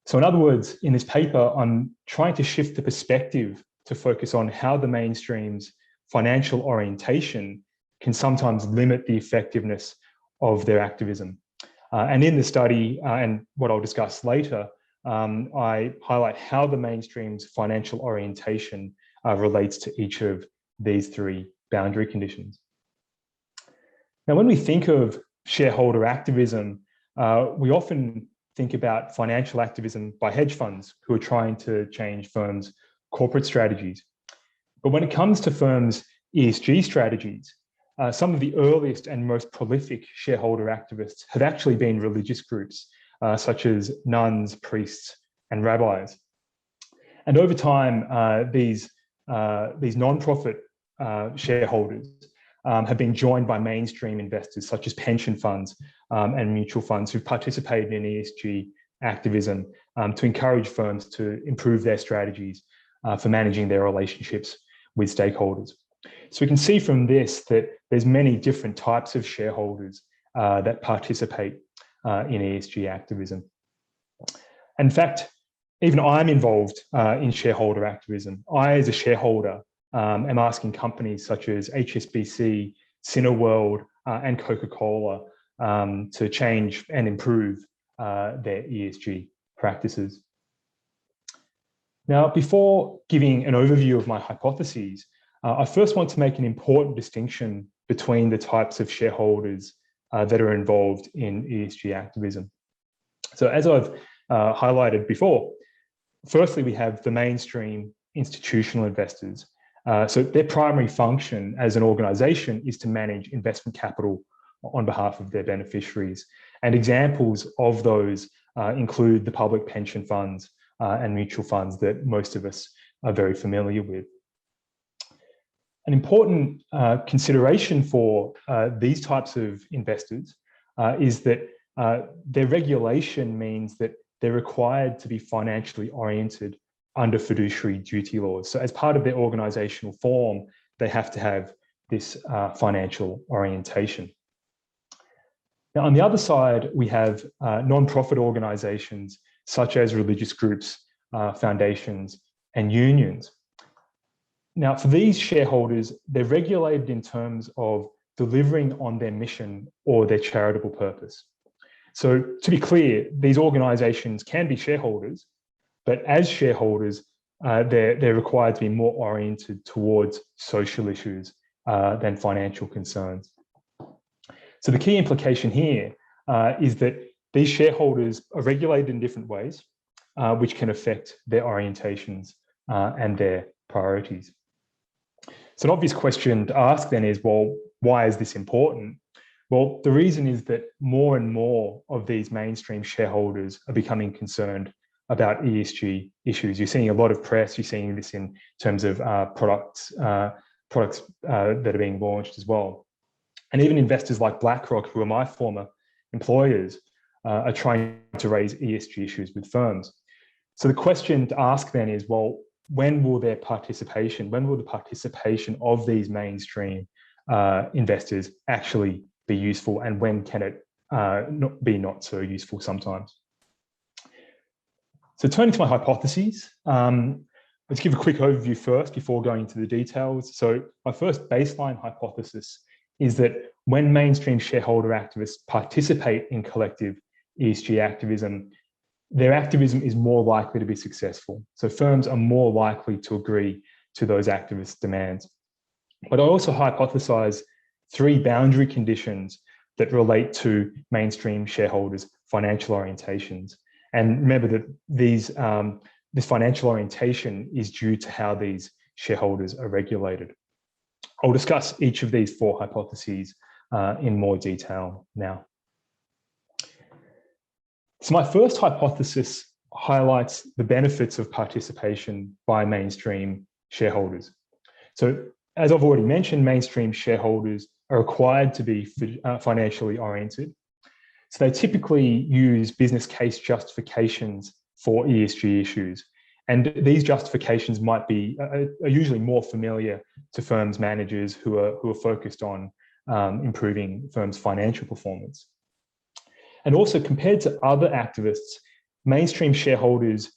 So in other words, in this paper, I'm trying to shift the perspective to focus on how the mainstream's financial orientation can sometimes limit the effectiveness of their activism. And in the study, and what I'll discuss later, I highlight how the mainstream's financial orientation relates to each of these three boundary conditions. Now, when we think of shareholder activism, we often think about financial activism by hedge funds who are trying to change firms' corporate strategies. But when it comes to firms' ESG strategies, some of the earliest and most prolific shareholder activists have actually been religious groups, such as nuns, priests, and rabbis. And over time, these non-profit shareholders have been joined by mainstream investors, such as pension funds and mutual funds who've participated in ESG activism to encourage firms to improve their strategies for managing their relationships with stakeholders. So we can see from this that there's many different types of shareholders that participate in ESG activism. In fact, even I'm involved in shareholder activism. I, as a shareholder, am asking companies such as HSBC, Cineworld, and Coca-Cola to change and improve their ESG practices. Now, before giving an overview of my hypotheses, I first want to make an important distinction between the types of shareholders that are involved in ESG activism. So as I've highlighted before, firstly, we have the mainstream institutional investors. So their primary function as an organization is to manage investment capital on behalf of their beneficiaries. And examples of those include the public pension funds and mutual funds that most of us are very familiar with. An important consideration for these types of investors is that their regulation means that they're required to be financially oriented under fiduciary duty laws. So as part of their organizational form, they have to have this financial orientation. Now, on the other side, we have non-profit organizations such as religious groups, foundations, and unions. Now, for these shareholders, they're regulated in terms of delivering on their mission or their charitable purpose. So to be clear, these organizations can be shareholders, but as shareholders, they're required to be more oriented towards social issues than financial concerns. So the key implication here is that these shareholders are regulated in different ways, which can affect their orientations and their priorities. So an obvious question to ask then is, well, why is this important? Well, the reason is that more and more of these mainstream shareholders are becoming concerned about ESG issues. You're seeing a lot of press, you're seeing this in terms of products that are being launched as well. And even investors like BlackRock, who are my former employers, are trying to raise ESG issues with firms. So the question to ask then is, well, when will the participation of these mainstream investors actually be useful, and when can it not so useful sometimes? So turning to my hypotheses, let's give a quick overview first before going into the details. So my first baseline hypothesis is that when mainstream shareholder activists participate in collective ESG activism, their activism is more likely to be successful. So firms are more likely to agree to those activist demands. But I also hypothesize three boundary conditions that relate to mainstream shareholders' financial orientations. And remember that this financial orientation is due to how these shareholders are regulated. I'll discuss each of these four hypotheses in more detail now. So my first hypothesis highlights the benefits of participation by mainstream shareholders. So as I've already mentioned, mainstream shareholders are required to be financially oriented. So they typically use business case justifications for ESG issues. And these justifications might be are usually more familiar to firms' managers who are focused on improving firms' financial performance. And also, compared to other activists, mainstream shareholders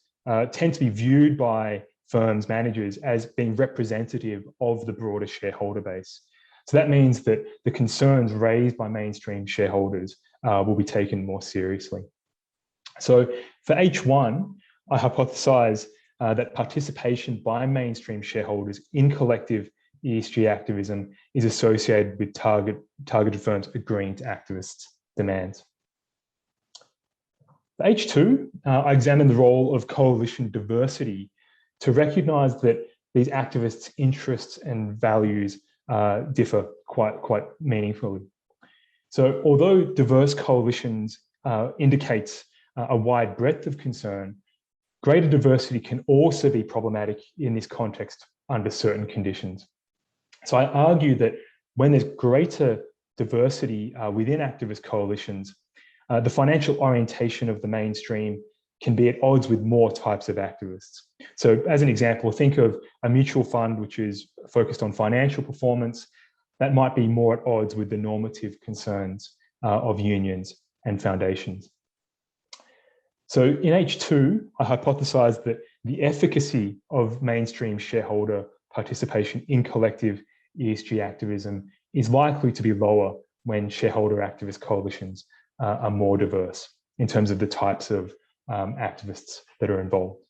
tend to be viewed by firms' managers as being representative of the broader shareholder base. So that means that the concerns raised by mainstream shareholders will be taken more seriously. So for H1, I hypothesize that participation by mainstream shareholders in collective ESG activism is associated with targeted firms agreeing to activists' demands. For H2, I examined the role of coalition diversity to recognise that these activists' interests and values differ quite meaningfully. So although diverse coalitions indicates a wide breadth of concern, greater diversity can also be problematic in this context under certain conditions. So I argue that when there's greater diversity within activist coalitions, the financial orientation of the mainstream can be at odds with more types of activists. So as an example, think of a mutual fund which is focused on financial performance. That might be more at odds with the normative concerns of unions and foundations. So in H2, I hypothesized that the efficacy of mainstream shareholder participation in collective ESG activism is likely to be lower when shareholder activist coalitions are more diverse in terms of the types of activists that are involved.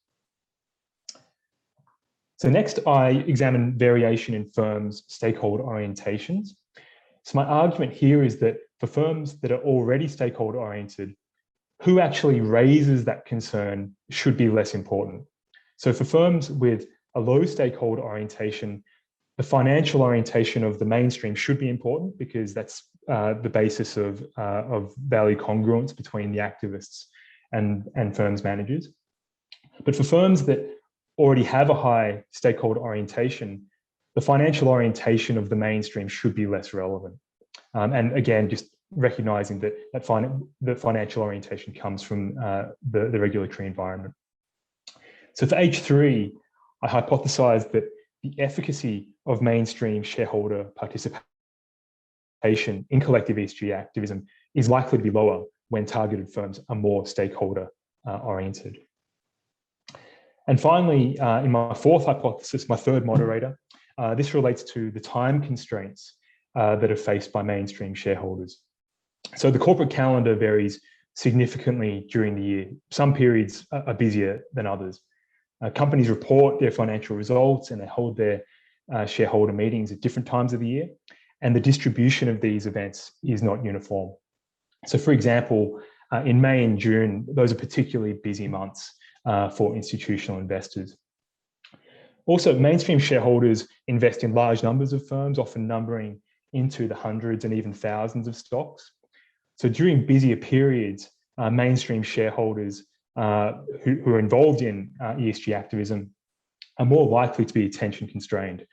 So next, I examine variation in firms' stakeholder orientations. So my argument here is that for firms that are already stakeholder oriented, who actually raises that concern should be less important. So for firms with a low stakeholder orientation, the financial orientation of the mainstream should be important because that's the basis of value congruence between the activists and firms' managers. But for firms that already have a high stakeholder orientation, the financial orientation of the mainstream should be less relevant. And again, just recognizing that the financial orientation comes from the regulatory environment. So for H3, I hypothesized that the efficacy of mainstream shareholder participation in collective ESG activism is likely to be lower when targeted firms are more stakeholder oriented. And finally, in my fourth hypothesis, my third moderator, this relates to the time constraints that are faced by mainstream shareholders. So the corporate calendar varies significantly during the year. Some periods are busier than others. Companies report their financial results and they hold their shareholder meetings at different times of the year, and the distribution of these events is not uniform. So for example, in May and June, those are particularly busy months for institutional investors. Also, mainstream shareholders invest in large numbers of firms, often numbering into the hundreds and even thousands of stocks. So during busier periods, mainstream shareholders who are involved in ESG activism are more likely to be attention constrained.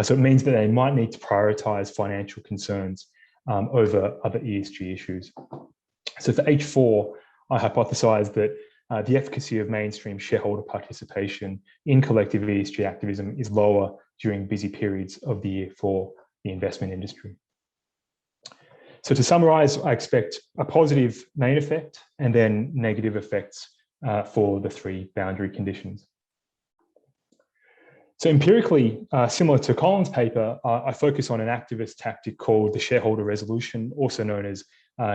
So it means that they might need to prioritize financial concerns over other ESG issues. So for H4, I hypothesized that the efficacy of mainstream shareholder participation in collective ESG activism is lower during busy periods of the year for the investment industry. So to summarize, I expect a positive main effect and then negative effects for the three boundary conditions. So empirically, similar to Colin's paper, I focus on an activist tactic called the shareholder resolution, also known as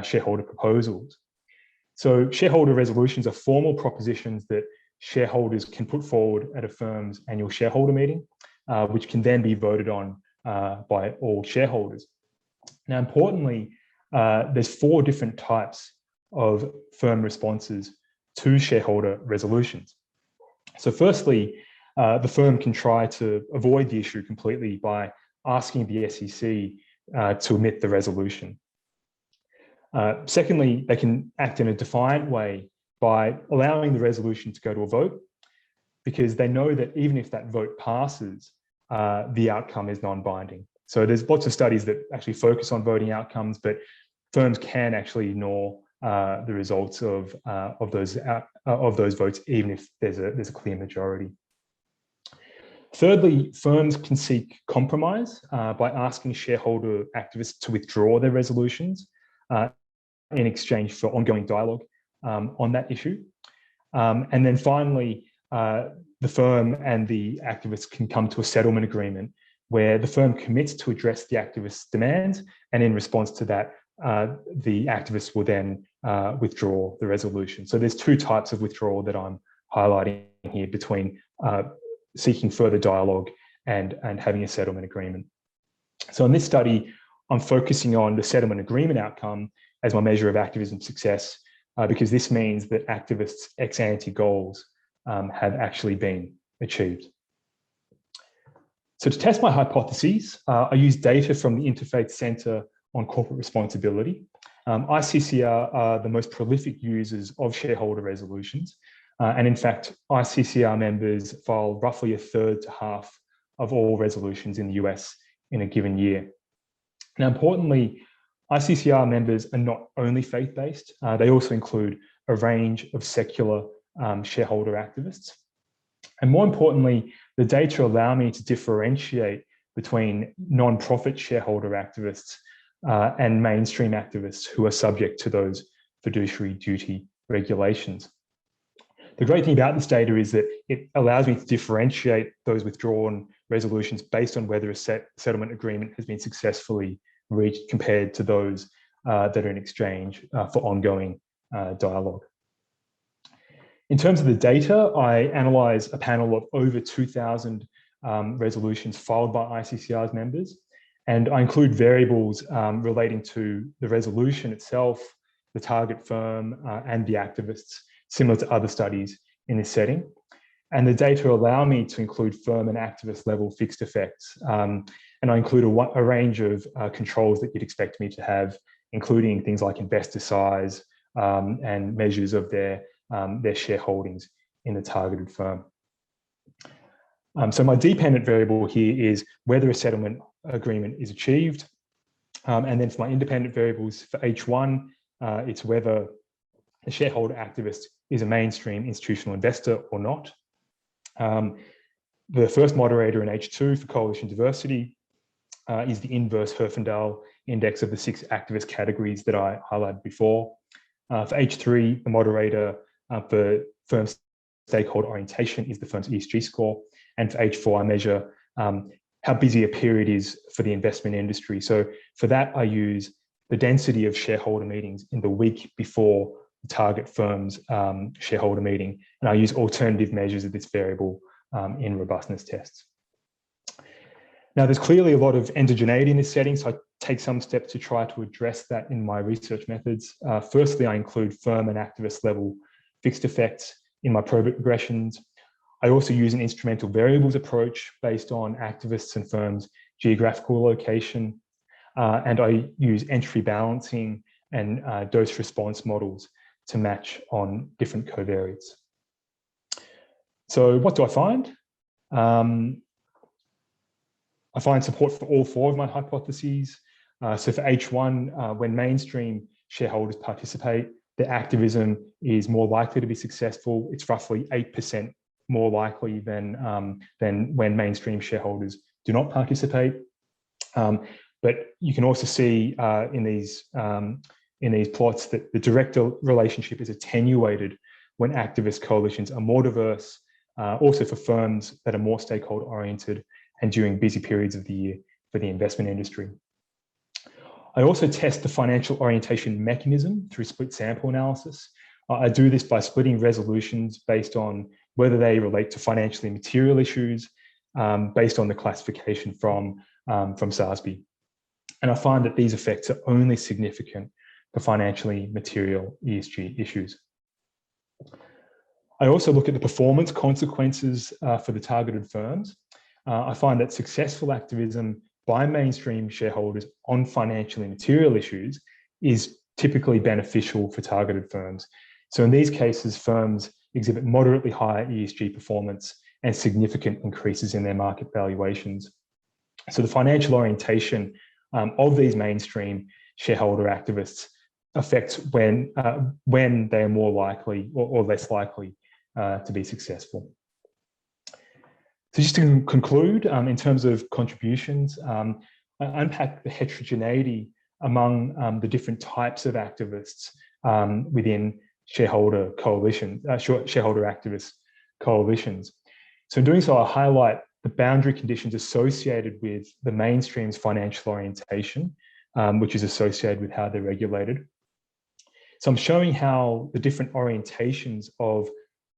shareholder proposals. So shareholder resolutions are formal propositions that shareholders can put forward at a firm's annual shareholder meeting, which can then be voted on by all shareholders. Now, importantly, there's 4 different types of firm responses to shareholder resolutions. So firstly, the firm can try to avoid the issue completely by asking the SEC to omit the resolution. Secondly, they can act in a defiant way by allowing the resolution to go to a vote, because they know that even if that vote passes, the outcome is non-binding. So there's lots of studies that actually focus on voting outcomes, but firms can actually ignore the results of those votes, even if there's a clear majority. Thirdly, firms can seek compromise by asking shareholder activists to withdraw their resolutions in exchange for ongoing dialogue on that issue. And then finally, the firm and the activists can come to a settlement agreement where the firm commits to address the activists' demands, and in response to that, the activists will then withdraw the resolution. So there's two types of withdrawal that I'm highlighting here, between seeking further dialogue and having a settlement agreement. So in this study, I'm focusing on the settlement agreement outcome as my measure of activism success, because this means that activists' ex-ante goals have actually been achieved. So to test my hypotheses, I use data from the Interfaith Centre on Corporate Responsibility. ICCR are the most prolific users of shareholder resolutions. And in fact, ICCR members file roughly a third to half of all resolutions in the US in a given year. Now, importantly, ICCR members are not only faith-based, they also include a range of secular shareholder activists. And more importantly, the data allow me to differentiate between non-profit shareholder activists and mainstream activists who are subject to those fiduciary duty regulations. The great thing about this data is that it allows me to differentiate those withdrawn resolutions based on whether a settlement agreement has been successfully reached compared to those that are in exchange for ongoing dialogue. In terms of the data, I analyze a panel of over 2,000 resolutions filed by ICCR's members, and I include variables relating to the resolution itself, the target firm, and the activists, similar to other studies in this setting. And the data allow me to include firm and activist level fixed effects. And I include a range of controls that you'd expect me to have, including things like investor size and measures of their shareholdings in the targeted firm. So my dependent variable here is whether a settlement agreement is achieved. And then for my independent variables for H1, it's whether a shareholder activist is a mainstream institutional investor or not. The first moderator in H2 for coalition diversity is the inverse Herfindahl index of the 6 activist categories that I highlighted before. For H3, the moderator for firm stakeholder orientation is the firm's ESG score. And for H4, I measure how busy a period is for the investment industry. So for that, I use the density of shareholder meetings in the week before the target firm's shareholder meeting. And I use alternative measures of this variable in robustness tests. Now, there's clearly a lot of endogeneity in this setting, so I take some steps to try to address that in my research methods. Firstly, I include firm and activist level fixed effects in my probit regressions. I also use an instrumental variables approach based on activists and firms' geographical location. And I use entropy balancing and dose response models to match on different covariates. So what do I find? I find support for all 4 of my hypotheses. So for H1, when mainstream shareholders participate, the activism is more likely to be successful. It's roughly 8% more likely than when mainstream shareholders do not participate. But you can also see in these plots that the direct relationship is attenuated when activist coalitions are more diverse, also for firms that are more stakeholder oriented and during busy periods of the year for the investment industry. I also test the financial orientation mechanism through split sample analysis. I do this by splitting resolutions based on whether they relate to financially material issues based on the classification from SASB. And I find that these effects are only significant for financially material ESG issues. I also look at the performance consequences for the targeted firms. I find that successful activism by mainstream shareholders on financially material issues is typically beneficial for targeted firms. So in these cases, firms exhibit moderately higher ESG performance and significant increases in their market valuations. So the financial orientation of these mainstream shareholder activists affects when they are more likely or less likely to be successful. So just to conclude, in terms of contributions, I unpack the heterogeneity among the different types of activists within shareholder activist coalitions. So in doing so, I highlight the boundary conditions associated with the mainstream's financial orientation, which is associated with how they're regulated. So I'm showing how the different orientations of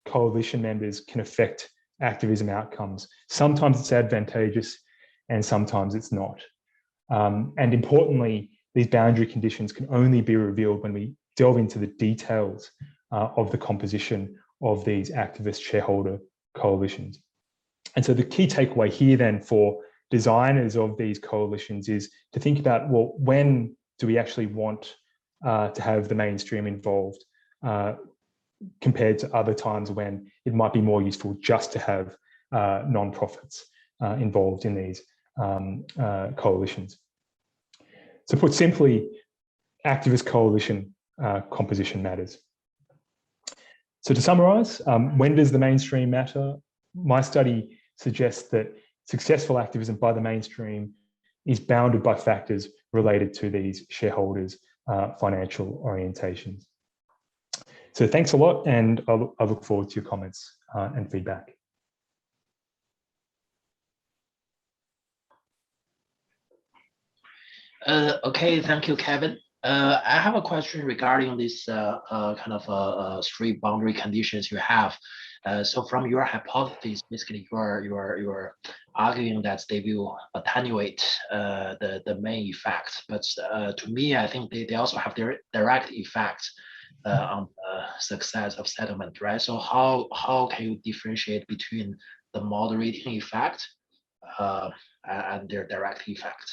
coalition members can affect activism outcomes. Sometimes it's advantageous and sometimes it's not. And importantly, these boundary conditions can only be revealed when we delve into the details of the composition of these activist shareholder coalitions. And so the key takeaway here then for designers of these coalitions is to think about, well, when do we actually want to have the mainstream involved compared to other times when it might be more useful just to have non-profits involved in these coalitions. So put simply, activist coalition composition matters. So to summarize, when does the mainstream matter? My study suggests that successful activism by the mainstream is bounded by factors related to these shareholders' financial orientations. So thanks a lot, and I look forward to your comments and feedback. Okay, thank you, Kevin. I have a question regarding this kind of three boundary conditions you have. So from your hypothesis, basically you're arguing that they will attenuate the main effect, but to me, I think they also have their direct effect on the success of settlement, right? So how can you differentiate between the moderating effect and their direct effect?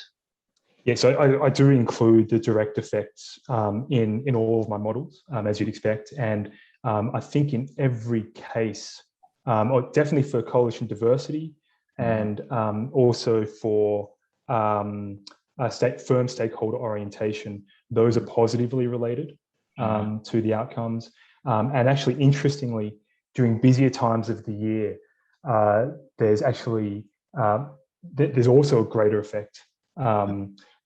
Yeah, so I do include the direct effects in all of my models, as you'd expect. And I think in every case, or definitely for coalition diversity and also for firm stakeholder orientation, those are positively related to the outcomes. And actually, interestingly, during busier times of the year, there's also a greater effect.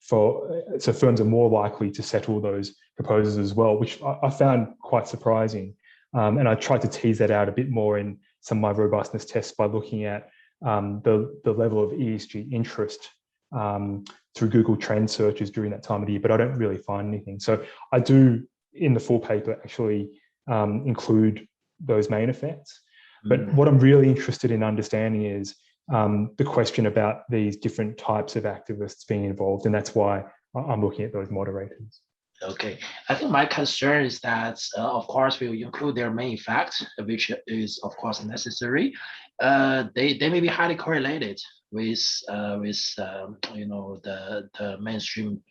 So firms are more likely to settle those proposals as well, which I found quite surprising. And I tried to tease that out a bit more in some of my robustness tests by looking at the level of ESG interest through Google Trend searches during that time of the year, but I don't really find anything. So I do, in the full paper, actually include those main effects. But what I'm really interested in understanding is the question about these different types of activists being involved, and that's why I'm looking at those moderators. Okay, I think my concern is that, of course, we will include their main effect, which is, of course, necessary. They may be highly correlated with you know, the mainstream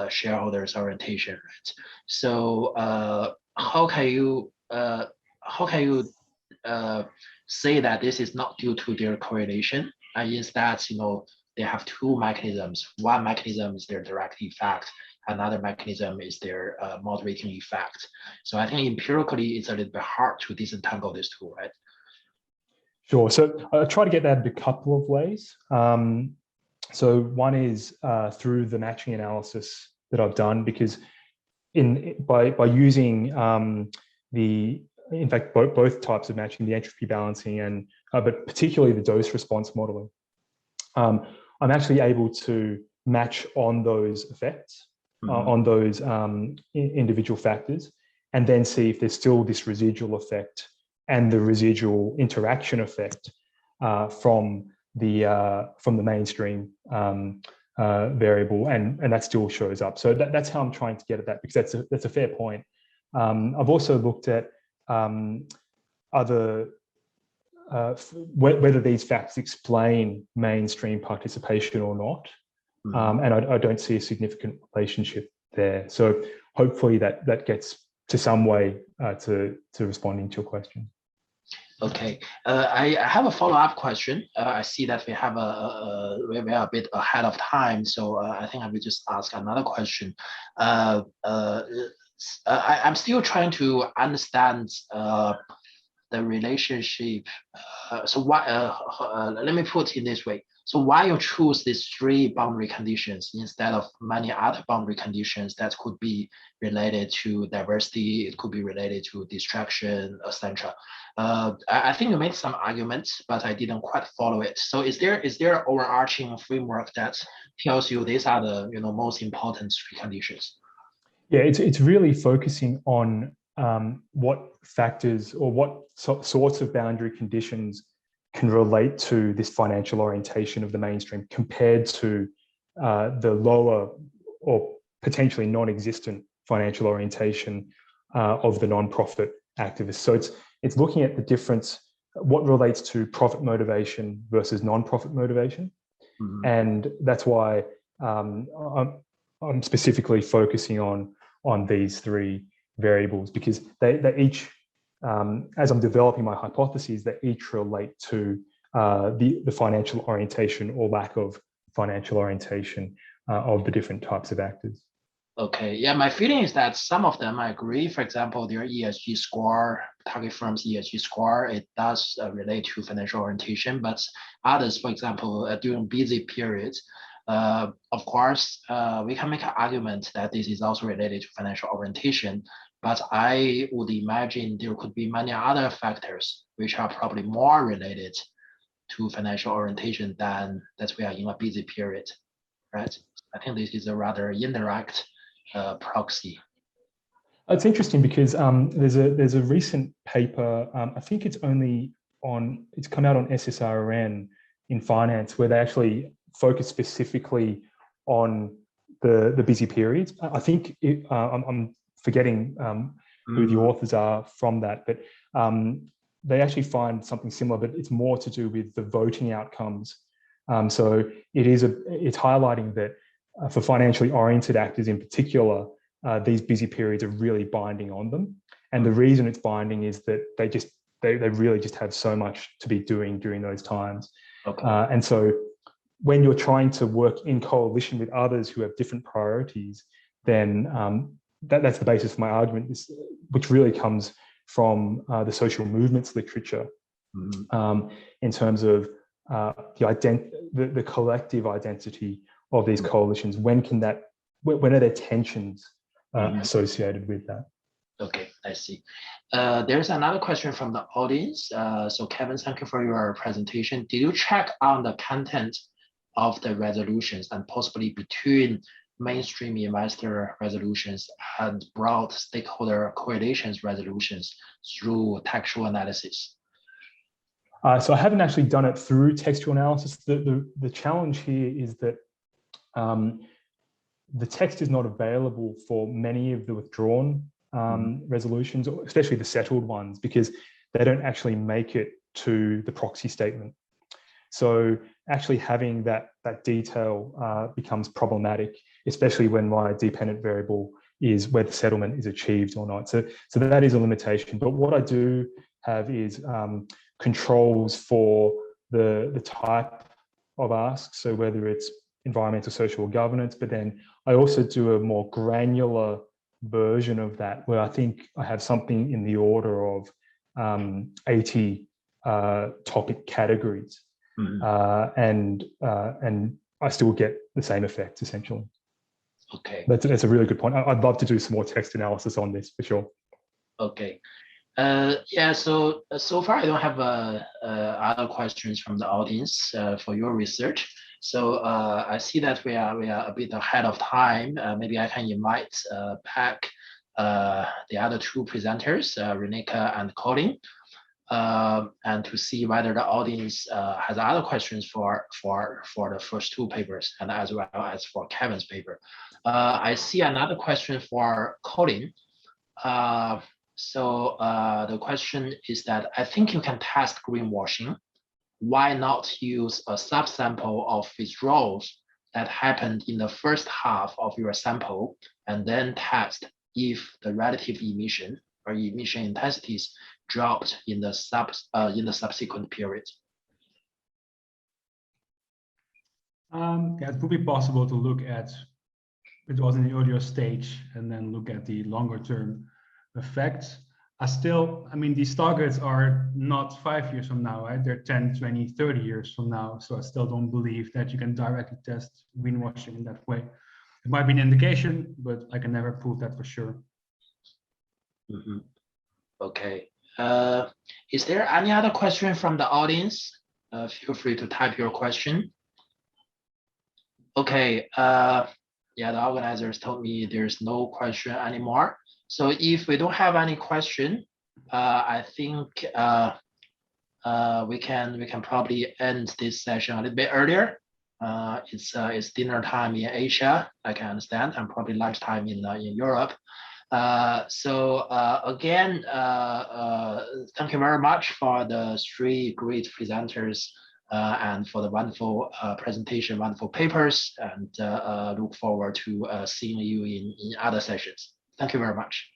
shareholders orientation, right? So how can you say that this is not due to their correlation, and instead, you know, they have two mechanisms. One mechanism is their direct effect. Another mechanism is their moderating effect. So I think empirically, it's a little bit hard to disentangle these two, right? Sure. So I try to get that in a couple of ways. So one is through the matching analysis that I've done, because by using in fact, both types of matching, the entropy balancing and but particularly the dose response modeling, I'm actually able to match on those effects, on those individual factors, and then see if there's still this residual effect and the residual interaction effect from the mainstream variable, and that still shows up. So that's how I'm trying to get at that, because that's a fair point. I've also looked at whether these facts explain mainstream participation or not, and I don't see a significant relationship there. So hopefully that gets to some way to responding to your question. Okay, I have a follow-up question. I see that we have we are a bit ahead of time, so I think I will just ask another question. I'm still trying to understand the relationship. So why? Let me put it this way. So why you choose these three boundary conditions instead of many other boundary conditions that could be related to diversity, it could be related to distraction, etc. I think you made some arguments, but I didn't quite follow it. So is there an overarching framework that tells you these are the most important three conditions? Yeah, it's really focusing on what factors or what sorts of boundary conditions can relate to this financial orientation of the mainstream compared to the lower or potentially non-existent financial orientation of the non-profit activists. So it's looking at the difference, what relates to profit motivation versus non-profit motivation. Mm-hmm. And that's why I'm specifically focusing on these three variables, because they each, as I'm developing my hypotheses, they each relate to the financial orientation or lack of financial orientation of the different types of actors. Okay, yeah, my feeling is that some of them I agree. For example, their ESG score, target firms' ESG score, it does relate to financial orientation, but others, for example, during busy periods, of course, we can make an argument that this is also related to financial orientation, but I would imagine there could be many other factors which are probably more related to financial orientation than that we are in a busy period, right? I think this is a rather indirect proxy. It's interesting because there's a recent paper, I think it's come out on SSRN in finance, where they actually focus specifically on the busy periods. I think I'm forgetting who the authors are from that, but they actually find something similar, but it's more to do with the voting outcomes. So it's highlighting that for financially oriented actors in particular, these busy periods are really binding on them. And the reason it's binding is that they really just have so much to be doing during those times. Okay. And so when you're trying to work in coalition with others who have different priorities, then that's the basis of my argument, which really comes from the social movements literature, in terms of the collective identity of these coalitions. When are there tensions associated with that? Okay, I see. There's another question from the audience. So Kevin, thank you for your presentation. Did you check on the content of the resolutions and possibly between mainstream investor resolutions and broad stakeholder coalitions resolutions through textual analysis? So I haven't actually done it through textual analysis. The challenge here is that the text is not available for many of the withdrawn resolutions, especially the settled ones, because they don't actually make it to the proxy statement. So actually having that detail becomes problematic, especially when my dependent variable is whether settlement is achieved or not. So that is a limitation. But what I do have is controls for the type of ask, so whether it's environmental, social, or governance, but then I also do a more granular version of that, where I think I have something in the order of 80 topic categories. And I still get the same effects, essentially. Okay. That's a really good point. I'd love to do some more text analysis on this, for sure. Okay. Yeah, so far I don't have other questions from the audience for your research. So I see that we are a bit ahead of time. Maybe I can invite back the other two presenters, Rieneke and Colin, and to see whether the audience has other questions for the first two papers, and as well as for Kevin's paper. I see another question for Colin. So the question is that I think you can test greenwashing. Why not use a subsample of withdrawals that happened in the first half of your sample and then test if the relative emission or emission intensities dropped in the subsequent period? Yeah, it would be possible to look at it was in the earlier stage and then look at the longer term effects. I mean, these targets are not 5 years from now, right? They're 10, 20, 30 years from now. So I still don't believe that you can directly test greenwashing in that way. It might be an indication, but I can never prove that for sure. Mm-hmm. Okay. Is there any other question from the audience? Feel free to type your question. Okay. Yeah, the organizers told me there's no question anymore. So if we don't have any question, I think we can probably end this session a little bit earlier. It's dinner time in Asia, I can understand, and probably lunchtime in Europe. So again, thank you very much for the 3 great presenters and for the wonderful presentation, wonderful papers, and look forward to seeing you in other sessions. Thank you very much.